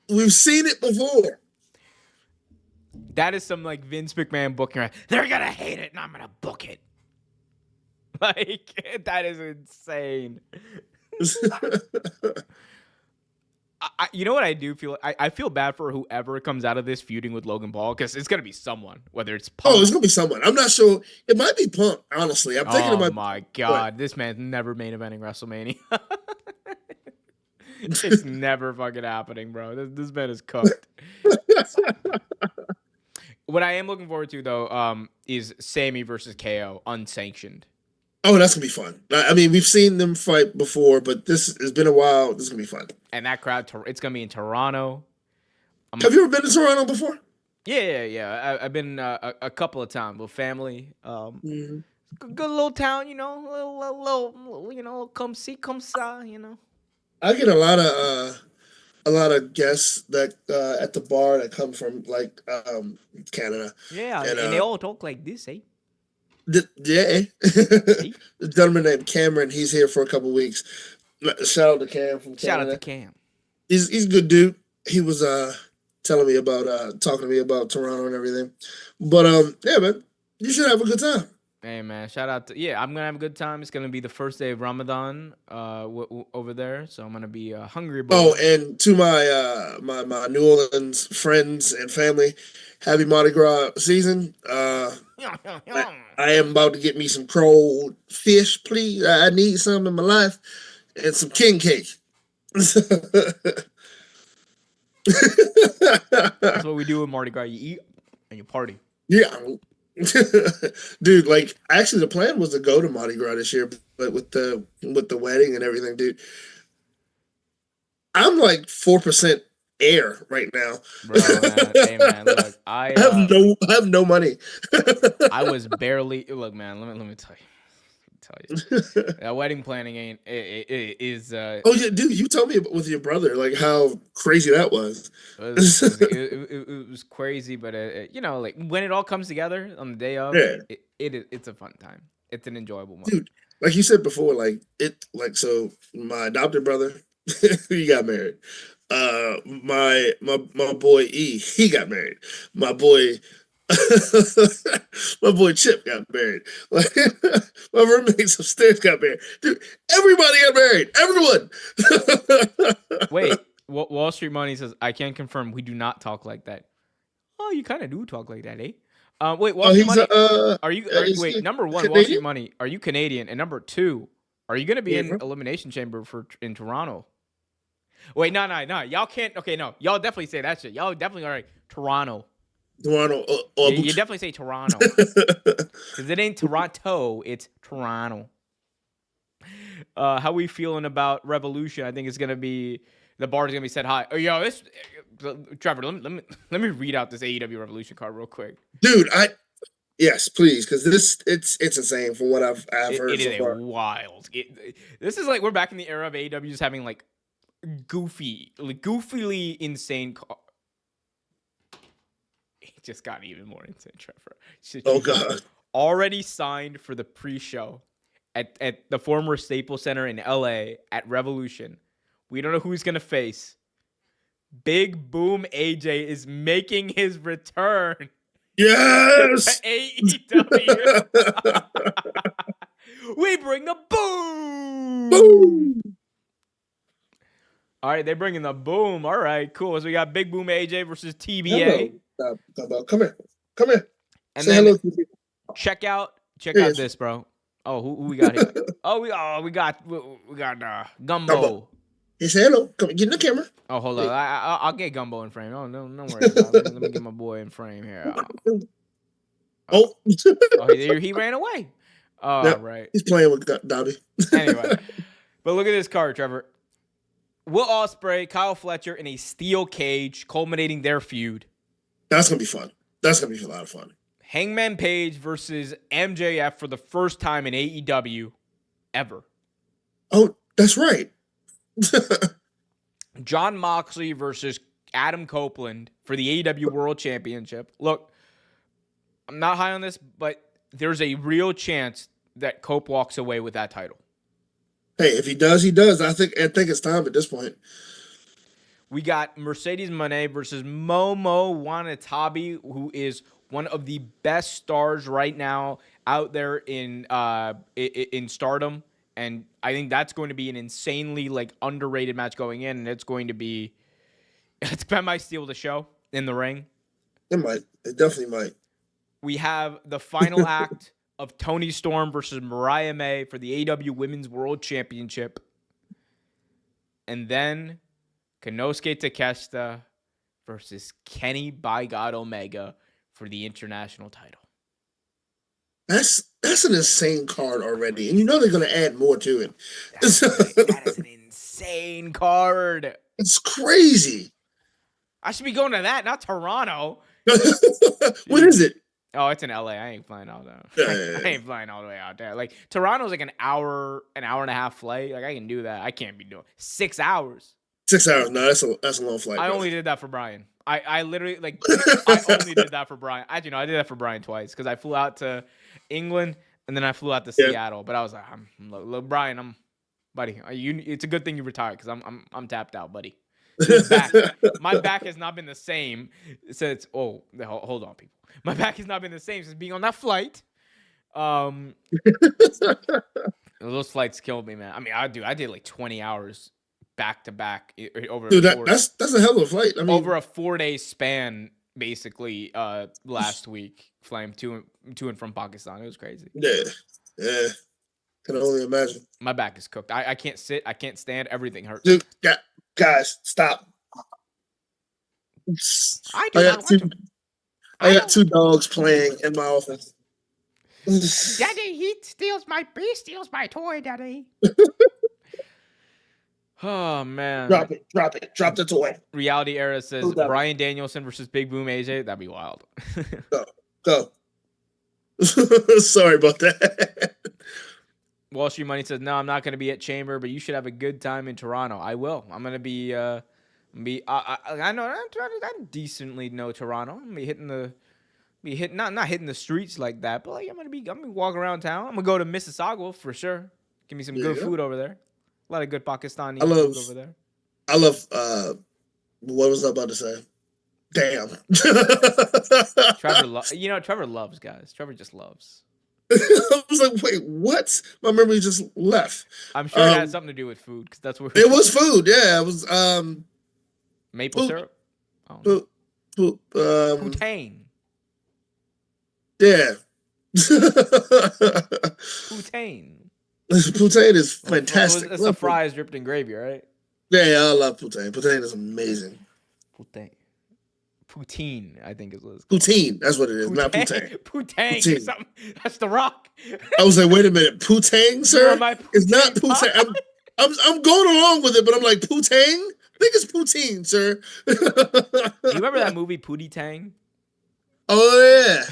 We've seen it before. That is some like Vince McMahon booking. Right? They're gonna hate it, and I'm gonna book it. Like that is insane. You know what I do feel? I feel bad for whoever comes out of this feuding with Logan Paul because it's gonna be someone. Whether it's Punk. Oh, it's gonna be someone. I'm not sure. It might be Punk. Honestly, I'm thinking. Oh my god, this man's never main eventing WrestleMania. It's never fucking happening, bro. This man is cooked. What I am looking forward to though, is Sammy versus KO unsanctioned. Oh, that's gonna be fun. I mean, we've seen them fight before, but this has been a while. This is gonna be fun. And that crowd, it's gonna be in Toronto. Have you ever been to Toronto before? Yeah. I've been a couple of times with family. Good little town, you know, little, you know, come see, come saw, you know. I get a lot of guests that at the bar that come from like Canada. Yeah, and they all talk like this, eh? The gentleman named Cameron, he's here for a couple weeks. Shout out to Cam from Canada. Shout out to Cam. He's a good dude. He was telling me about talking to me about Toronto and everything. But yeah, man, you should have a good time. Hey man, shout out to I'm gonna have a good time. It's gonna be the first day of Ramadan over there, so I'm gonna be hungry. Boy. Oh, and to my my New Orleans friends and family, happy Mardi Gras season. I am about to get me some cold fish, please. I need some in my life, and some king cake. That's what we do with Mardi Gras. You eat and you party. Yeah. Dude, like actually the plan was to go to Mardi Gras this year, but with the wedding and everything, dude, I'm like 4% air right now. Bro, man. Hey man, look, I have no money. I was barely look, man. Let me tell you. That wedding planning is. Oh yeah, dude, you told me with your brother like how crazy that was. It was crazy, but you know, like when it all comes together on the day of, it's a fun time. It's an enjoyable moment. Dude, like you said before, so my adopted brother, he got married. My boy E, he got married. My boy my boy Chip got married. Like my roommates upstairs got married. Dude, everybody got married. Everyone. Wait, Wall Street Money says I can confirm we do not talk like that. Oh, you kind of do talk like that, eh? Wait, Wall Street Money. Are you wait? Number one, Canadian? Wall Street Money. Are you Canadian? And number two, are you going to be in Elimination Chamber in Toronto? Wait, no. Y'all can't. Okay, no. Y'all definitely say that shit. Y'all definitely all right. Toronto. You definitely say Toronto because it ain't Toronto, it's Toronto. How we feeling about Revolution? I think it's gonna be the bar's gonna be set high. Oh, yo, Trevor, let me read out this AEW Revolution card real quick, dude. Yes, please, because it's insane from what I've heard. It is so wild. This is like we're back in the era of AEW just having like goofily insane. It just got even more insane, Trevor. Oh God! Already signed for the pre-show at the former Staples Center in LA at Revolution. We don't know who he's going to face. Big Boom AJ is making his return. Yes. To AEW. We bring the boom. Boom. All right, they're bringing the boom. All right, cool. So we got Big Boom AJ versus TBA. Come here. And say then hello to me. check out this, bro. Oh, who we got here? we got Gumbo. He said hello. Come get in the camera. Oh, hold on. I'll get Gumbo in frame. Oh, no, don't worry about it. Let me get my boy in frame here. Oh, he ran away. Oh, yep. Right. He's playing with Dobby. Anyway, but look at this card, Trevor. Will Ospreay, Kyle Fletcher in a steel cage, culminating their feud. That's gonna be fun. That's gonna be a lot of fun. Hangman Page versus MJF for the first time in AEW ever. Oh, that's right. Jon Moxley versus Adam Copeland for the AEW World Championship. Look, I'm not high on this, but there's a real chance that Cope walks away with that title. Hey, if he does, he does. I think it's time at this point. We got Mercedes Moné versus Momo Wanatabe, who is one of the best stars right now out there in Stardom, and I think that's going to be an insanely underrated match going in, and it's might steal the show in the ring. It might. It definitely might. We have the final act of Toni Storm versus Mariah May for the AEW Women's World Championship. And then Konosuke Takeshita versus Kenny by God Omega for the international title. That's an insane card already. And you know they're going to add more to it. That is an insane card. It's crazy. I should be going to that, not Toronto. When is it? Oh, it's in LA. I ain't flying out there. I ain't flying all the way out there. Toronto's an hour and a half flight. I can do that. I can't be doing 6 hours. 6 hours. No, that's a long flight. I only did that for Brian. I literally I only did that for Brian. Actually, no, I did that for Brian twice because I flew out to England and then I flew out to Seattle. But I was like, look, Brian, buddy. It's a good thing you retired because I'm tapped out, buddy. My back has not been the same since. Oh, hold on, people. My back has not been the same since being on that flight. Those flights killed me, man. I mean, I did 20 hours back to back over. Dude, that's a hell of a flight. I mean, over a 4-day span, basically. Last week, flying to and from Pakistan. It was crazy. Yeah. Can only imagine. My back is cooked. I can't sit. I can't stand. Everything hurts. Dude, guys, stop. I got two dogs playing in my office. Daddy, he steals my toy, Daddy. Oh, man. Drop it. Drop the toy. Reality Era says Bryan Danielson versus Big Boom AJ. That'd be wild. Go. Sorry about that. Wall Street Money says, no, I'm not going to be at Chamber, but you should have a good time in Toronto. I will. I'm going to be... I know I decently know Toronto. I'm gonna be hitting not hitting the streets like that, but I'm gonna be walking around town. I'm gonna go to Mississauga for sure. Give me some good food over there. A lot of good Pakistani food over there. I love what was I about to say? Damn. Trevor loves guys. Trevor just loves. I was like, wait, what? My memory just left. I'm sure it had something to do with food because that's what it was. Food, yeah. It was maple syrup. Poutine. Yeah. Poutine. Poutine is fantastic. It's the fries dripped in gravy, right? Yeah, I love poutine. Poutine is amazing. Poutine, I think is what it's called. Poutine, that's what it is, not poutine. Poutine. That's The Rock. I was like, wait a minute, poutine, sir? It's not poutine. I'm going along with it, but I'm like, poutine? I think it's poutine, sir. You remember that movie Pootie Tang? Oh yeah.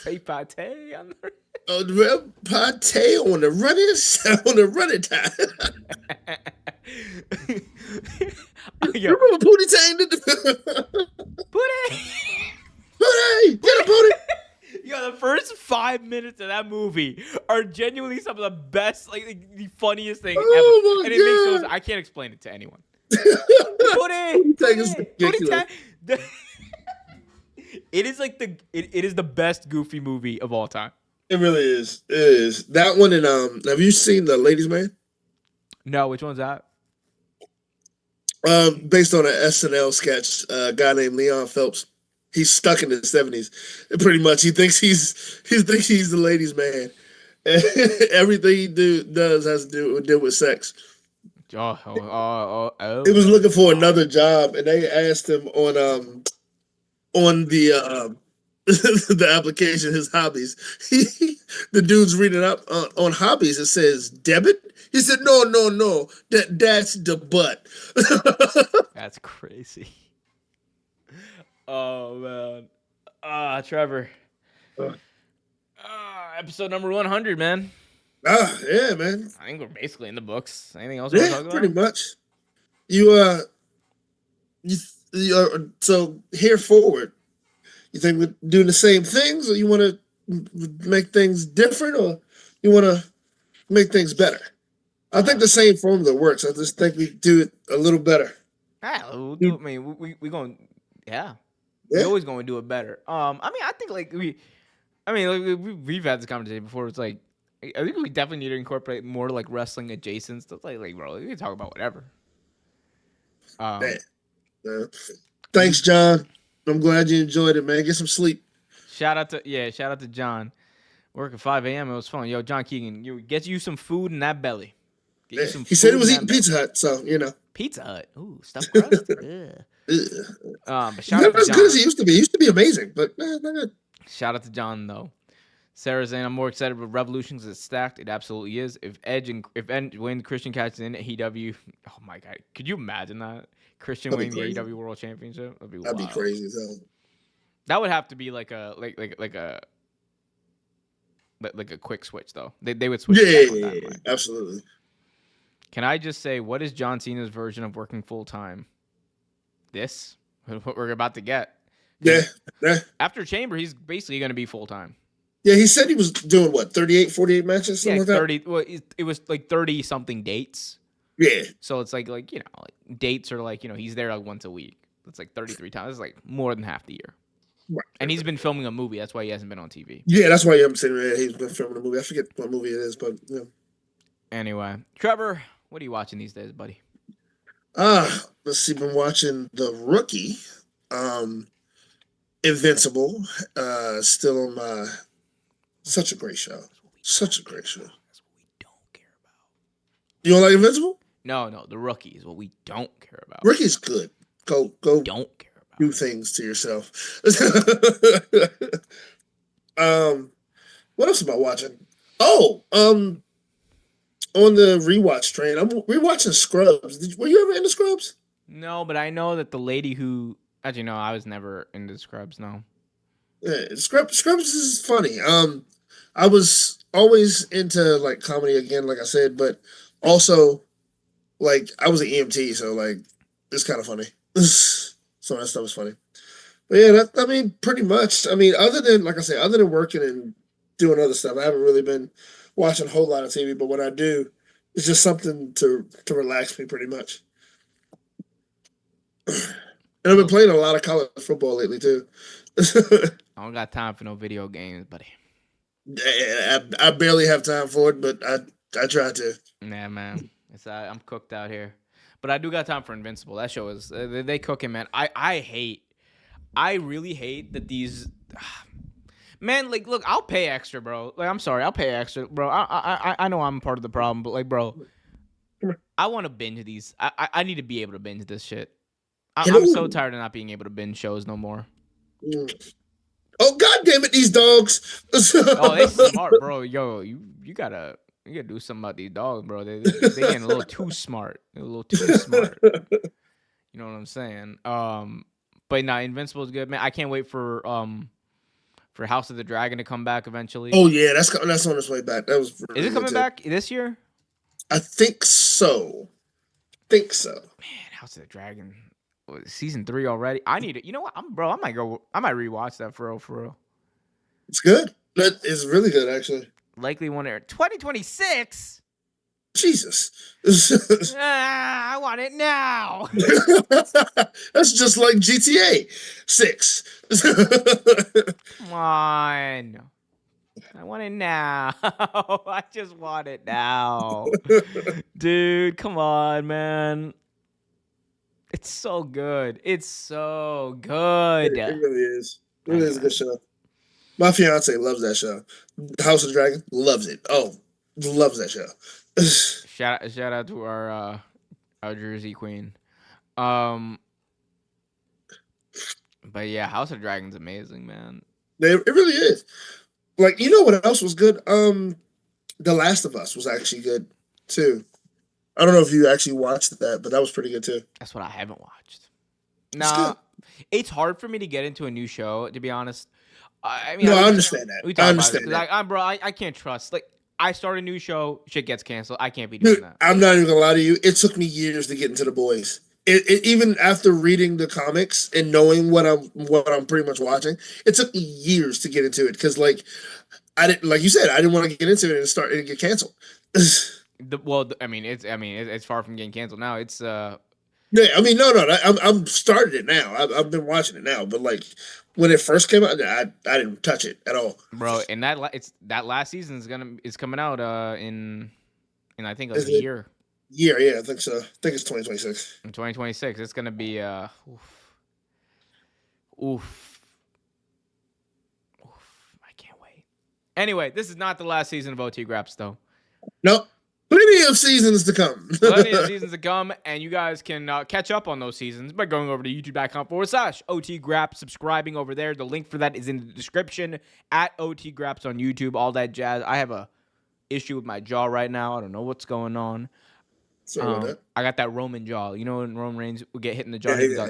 Say pate on the pate on the running time. You remember Pootie Tang? Pootie! Pootie! Get a Pootie! Yo, first 5 minutes of that movie are genuinely some of the best, like the funniest thing ever. Oh And it makes my those. god! I can't explain it to anyone. Put Thing is ridiculous. it. It is like it is the best Goofy movie of all time. It really is. It is that one. And have you seen the Ladies Man? No, which one's that? Based on an SNL sketch, a guy named Leon Phelps. He's stuck in his 70s. Pretty much, he thinks he's the ladies' man. Everything he does has to deal with sex. He was looking for another job, and they asked him on the the application his hobbies. The dude's reading up on hobbies. It says debit. He said, no. That's the butt. That's crazy. Oh man. Trevor. Episode number 100, man. Yeah, man. I think we're basically in the books. Anything else you want to talk about? Pretty much. You so here forward, you think we're doing the same things, or you want to make things different, or you want to make things better? I think the same formula works. I just think we do it a little better. We'll do it. I mean, we going, yeah. We're always going to do it better. I mean, I think like we've had this conversation before. It's like I think we definitely need to incorporate more like wrestling adjacent stuff. Like bro, we can talk about whatever. Thanks, John. I'm glad you enjoyed it, man. Get some sleep. Shout out to John. Working 5 a.m. It was fun. Yo, John Keegan, get you some food in that belly. He said he was eating Pizza Hut, so you know. Pizza Hut. Ooh, stuffed crust. But shout not out to as John. good as he used to be. He used to be amazing, but not good. Shout out to John though. Sarah's saying I'm more excited with Revolution because it's stacked. It absolutely is. If Edge when Christian catches in AEW, oh my god, could you imagine that? Christian winning the AEW World Championship? That'd be crazy as hell. That would have to be like a quick switch though. They would switch. Yeah, absolutely. Can I just say, what is John Cena's version of working full time? This, what we're about to get. Yeah. After Chamber, he's basically going to be full time. Yeah, he said he was doing what, 38, 48 matches, something like that. 30. Well, it was like 30 something dates. Yeah. So it's like dates are like he's there like once a week. It's like 33 times. It's like more than half the year. Right. And he's been filming a movie. That's why he hasn't been on TV. Yeah, that's why you haven't seen him. He's been filming a movie. I forget what movie it is, but yeah. Anyway, Trevor, what are you watching these days, buddy? Let's see. Been watching The Rookie, Invincible. Still on my. Such a great show. Such a great show. That's what we don't care about. You don't like Invincible? No. The Rookie is what we don't care about. Rookie's good. Go. Don't care about. Do things to yourself. What else am I watching? On the rewatch train, I'm rewatching Scrubs. Were you ever into Scrubs? No, but I know that the lady who actually no, I was never into Scrubs. No. Yeah, Scrubs is funny. I was always into like comedy again, like I said, but also like I was an EMT, so like it's kind of funny. Some of that stuff is funny. But yeah, pretty much. Other than working and doing other stuff, I haven't really been watching a whole lot of TV. But when I do, it's just something to relax me, pretty much. And I've been playing a lot of college football lately too. I don't got time for no video games, buddy. I barely have time for it, but I try to. Nah, man, I'm cooked out here. But I do got time for Invincible. That show is they cooking, man. I really hate that these. Man, like, look, I'll pay extra, bro. Like, I'm sorry, I'll pay extra, bro. I know I'm part of the problem, but like, bro, I want to binge these. I need to be able to binge this shit. I'm so tired of not being able to binge shows no more. Oh, God damn it, these dogs! Oh, they smart, bro. Yo, you gotta do something about these dogs, bro. They getting a little too smart. They're a little too smart. You know what I'm saying? But nah, Invincible is good, man. I can't wait for House of the Dragon to come back eventually. Oh yeah, that's on its way back. That was. Is it coming back this year? I think so. Man, House of the Dragon, season 3 already. I need it. You know what, I might rewatch that for real. It's good. That is really good, actually. Likely won't air 2026. Jesus. I want it now. That's just like GTA 6. Come on. I want it now. I just want it now. Dude, come on, man. It's so good. It's so good. It really is. It really is a Anyway, good show. My fiance loves that show. House of Dragon loves it. Oh, loves that show. shout out to our Jersey queen. Um, but yeah, House of Dragon's amazing, man. It really is. Like, you know what else was good? The Last of Us was actually good too. I don't know if you actually watched that, but that was pretty good too. That's what I haven't watched. It's Nah, good. it's hard for me to get into a new show, to be honest. I mean, No, I we understand that. we I talk about this understand because that. I can't trust. Like, I start a new show, shit gets canceled. I can't be doing Dude, that. I'm not even gonna lie to you. It took me years to get into the boys. Even after reading the comics and knowing what I'm pretty much watching, it took me years to get into it because I didn't, like you said, I didn't want to get into it and start and get canceled. It's far from getting canceled now. It's Yeah, I mean, no, I'm started it now. I've been watching it now, but like when it first came out, I didn't touch it at all. bro, and it's that last season is coming out in I think like Is a it year year? Yeah, I think so. I think it's 2026. in 2026. It's gonna be oof, I can't wait. Anyway, this is not the last season of OT Graps though. Nope, plenty of seasons to come. Plenty of seasons to come, and you guys can catch up on those seasons by going over to youtube.com/OT Graps, subscribing over there. The link for that is in the description at OT Graps on YouTube, all that jazz. I have a issue with my jaw right now. I don't know what's going on. Sorry about that. I got that Roman jaw. You know when Roman Reigns would get hit in the jaw, Yeah, he got.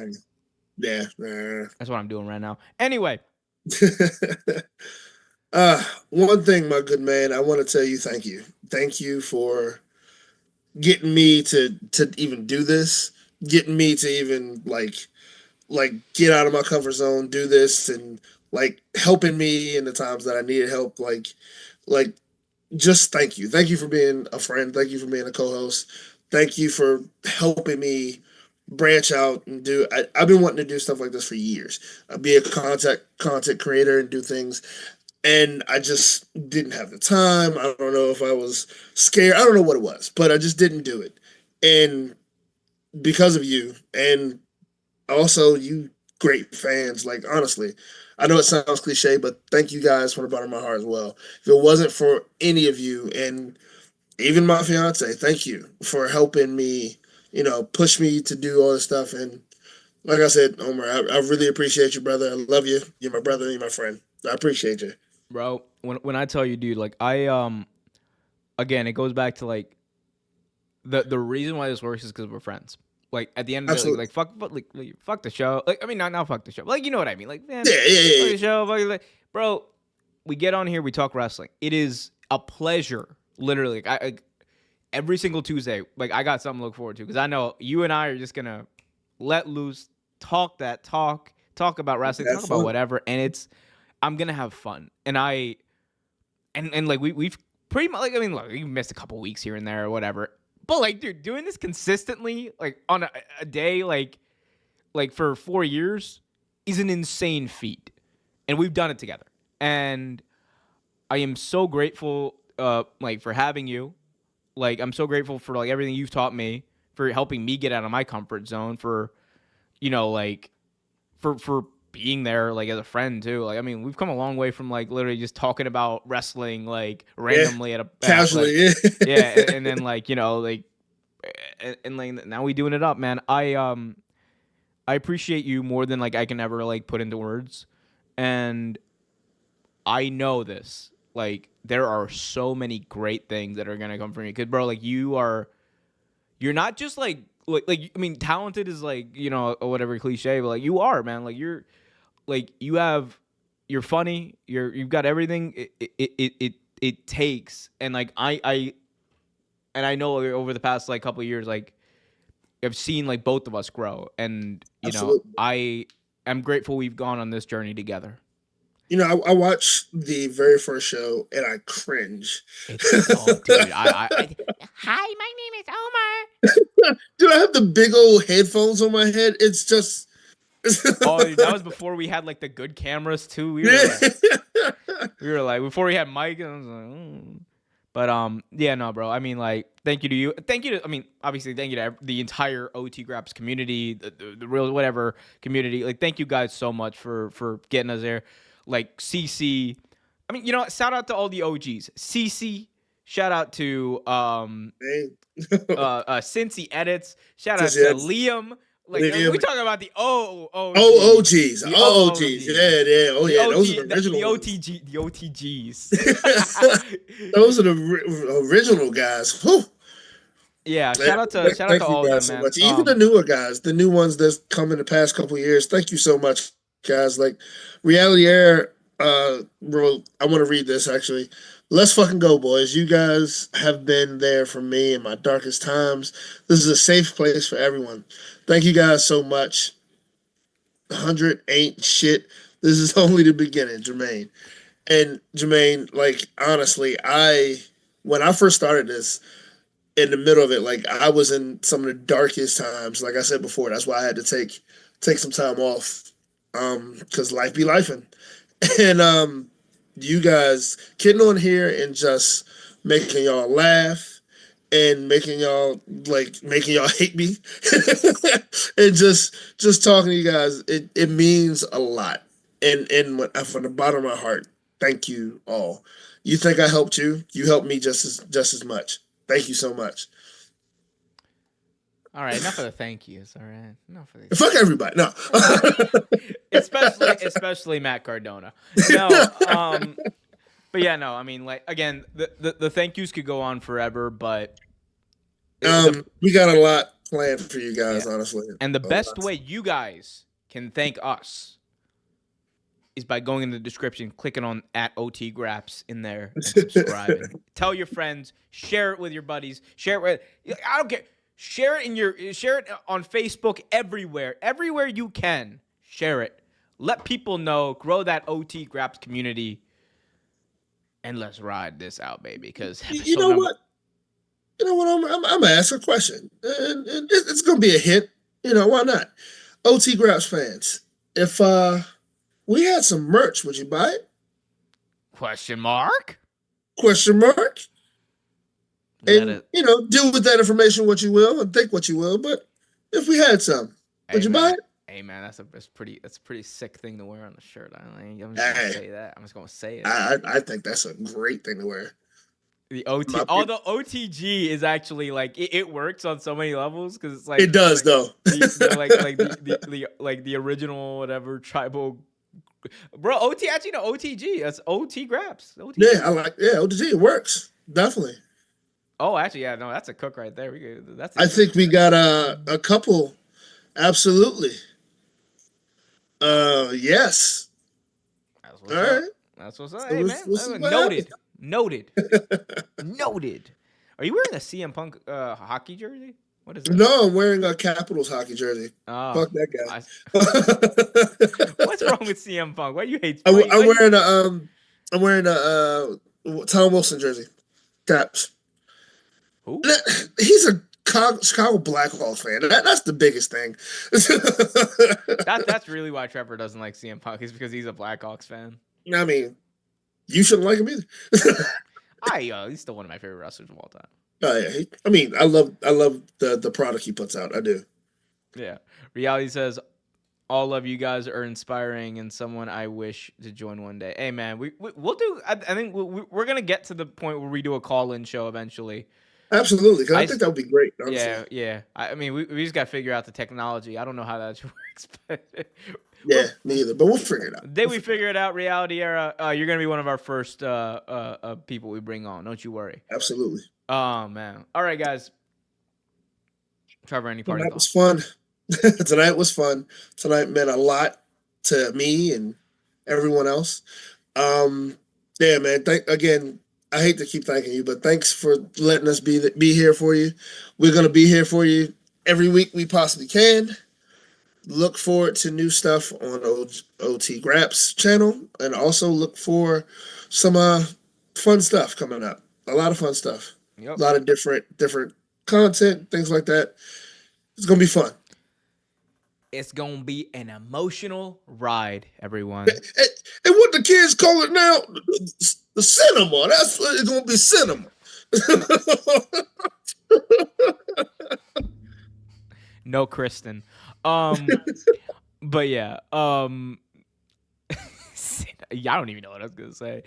yeah, yeah. That's what I'm doing right now. Anyway, One thing, my good man, I want to tell you thank you. Thank you for getting me to even do this, getting me to even like get out of my comfort zone, do this, and like helping me in the times that I needed help. Like just thank you. Thank you for being a friend. Thank you for being a co-host. Thank you for helping me branch out and do. I've been wanting to do stuff like this for years. Be a content creator and do things, and I just didn't have the time. I don't know if I was scared. I don't know what it was, but I just didn't do it. And because of you, and also you great fans, like honestly, I know it sounds cliche, but thank you guys from the bottom of my heart as well. If it wasn't for any of you and even my fiance, thank you for helping me, push me to do all this stuff. And like I said, Omar, I really appreciate you, brother. I love you. You're my brother. You're my friend. I appreciate you. bro, when I tell you, dude, like again, it goes back to like the reason why this works is because we're friends. Like at the end of the day, Absolutely. like fuck the show. Like I mean, not fuck the show. But, like you know what I mean. Like man, Yeah, yeah, yeah, fuck yeah. the show. Like, bro, we get on here, we talk wrestling. It is a pleasure, literally. Every single Tuesday, like I got something to look forward to because I know you and I are just gonna let loose, talk about wrestling, Have talk about fun. whatever, and I'm gonna have fun. And like we've pretty much like I mean look, we missed a couple weeks here and there or whatever. But like dude, doing this consistently like on a day like for 4 years is an insane feat. And we've done it together. And I am so grateful like for having you. Like I'm so grateful for like everything you've taught me, for helping me get out of my comfort zone, for like for being there like as a friend too. Like I mean, we've come a long way from like literally just talking about wrestling like Yeah, randomly at casually. like yeah, Yeah. and then like like and like now we doing it up, man. I appreciate you more than like I can ever like put into words, and I know this. Like there are so many great things that are gonna come from you, cause bro, like you're not just like I mean, talented is like or whatever cliche, but like you are, man. Like you're funny. You've got everything it takes, and like I know over the past like couple of years, like I've seen like both of us grow, and Absolutely. I am grateful we've gone on this journey together. I watched the very first show and I cringe. Dude, hi, my name is Omar. Dude, I have the big old headphones on my head. It's just Oh, that was before we had like the good cameras too. yeah. We were like before we had Mike. And I was like, mm. But yeah, no, bro. I mean, like, thank you to you. Thank you to, I mean, obviously, thank you to the entire OT Graps community, the real whatever community. Like, thank you guys so much for getting us there. Like CC, I mean, shout out to all the OGs. CC, shout out to Cincy Edits. Shout out Just to yet. Liam. Like we Liam. talking about the OOGs. the OOGs. Yeah, yeah. Oh, yeah. Those are the original ones. The OTGs. Those are the original guys. Whew. Yeah, Yeah, shout out to thank you all of them, guys so man. much. Even the newer guys, the new ones that's come in the past couple of years. Thank you so much, guys. Like Reality Air wrote, I want to read this actually. Let's fucking go, boys. You guys have been there for me in my darkest times. This is a safe place for everyone. Thank you guys so much. 100 ain't shit. This is only the beginning, Jermaine. And Jermaine, like honestly, when I first started this, in the middle of it, like I was in some of the darkest times. Like I said before, that's why I had to take some time off, because life be lifing. And you guys getting on here and just making y'all laugh and making y'all hate me, and just talking to you guys, it means a lot. And from the bottom of my heart, thank you all. You think I helped you? You helped me just as much. Thank you so much. All right, enough of the thank yous. All right, enough of Fuck everybody. No. especially Matt Cardona. No, but yeah, no. I mean, like again, the thank yous could go on forever, but we got a lot planned for you guys, honestly. And the best way you guys can thank us is by going in the description, clicking on @OT Graps in there, and subscribing. Tell your friends, share it with your buddies, share it with. I don't care. Share it on Facebook everywhere you can. Share it. Let people know. Grow that OT Graps community, and let's ride this out, baby. Because you know what? I'm gonna ask a question, and it's gonna be a hit. Why not? OT Graps fans, if we had some merch, would you buy it? Question mark? Question mark? And do with that information what you will and think what you will. But if we had some, would you buy it? Hey man, that's a pretty sick thing to wear on the shirt. I'm just gonna say that. I'm just gonna say it. I think that's a great thing to wear. The OTG is actually like it works on so many levels because it's like it does though. The original whatever tribal. Bro, OTG. That's OT Graps. OTG. Yeah, OTG. It works definitely. Oh, actually, yeah, no, that's a cook right there. I think we got a couple. Absolutely. Yes. That's what's up. Right. That's what's up. Hey man, noted. Are you wearing a CM Punk hockey jersey? What is that? No, I'm wearing a Capitals hockey jersey. Oh, fuck that guy. What's wrong with CM Punk? Why do you hate? I'm wearing a Tom Wilson jersey. Caps. Who? He's a Chicago Blackhawks fan. That's the biggest thing. That's really why Trevor doesn't like CM Punk, is because he's a Blackhawks fan. I mean, you shouldn't like him either. He's still one of my favorite wrestlers of all time. Oh yeah, I love the product he puts out. I do. Yeah. Reality says, all of you guys are inspiring and someone I wish to join one day. Hey man, we'll do. I think we're gonna get to the point where we do a call-in show eventually. Absolutely, because I think that would be great. Honestly. Yeah. I mean, we just got to figure out the technology. I don't know how that works, but yeah, me either. But we'll figure it out. We figure it out. Reality Era, you're gonna be one of our first people we bring on. Don't you worry. Absolutely. Oh man. All right, guys. Trevor, any party? Tonight was fun. Tonight was fun. Tonight meant a lot to me and everyone else. Yeah, man. Again. I hate to keep thanking you, but thanks for letting us be here for you. We're gonna be here for you every week we possibly can. look forward to new stuff on OT Graps channel, and also look for some fun stuff coming up. A lot of fun stuff. Yep. A lot of different content, things like that. It's gonna be fun. It's gonna be an emotional ride, everyone. And what the kids call it now, the cinema. That's what it's gonna be, cinema. No, Kristen. But yeah. I don't even know what I was gonna say.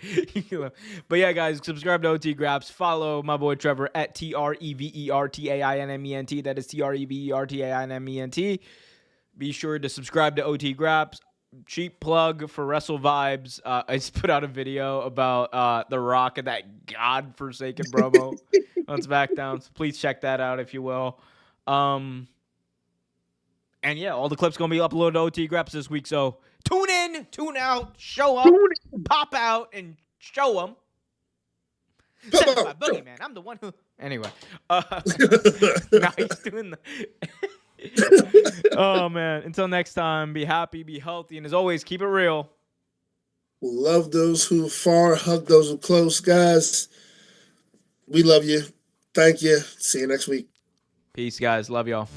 But yeah, guys, subscribe to OT Graps. Follow my boy Trevor at TREVERTAINMENT. That is TREVERTAINMENT. Be sure to subscribe to OT Graps. Cheap plug for Wrestle Vibes. I just put out a video about The Rock and that godforsaken promo on SmackDown. So please check that out if you will. And yeah, all the clips gonna be uploaded to OT Graps this week. So tune in, tune out, show up, pop out, and show them. Send my boogeyman. I'm the one who. Anyway, now he's doing the. Oh man! Until next time, be happy, be healthy, and as always, keep it real. Love those who are far, hug those who are close, guys. We love you. Thank you. See you next week. Peace, guys. Love y'all.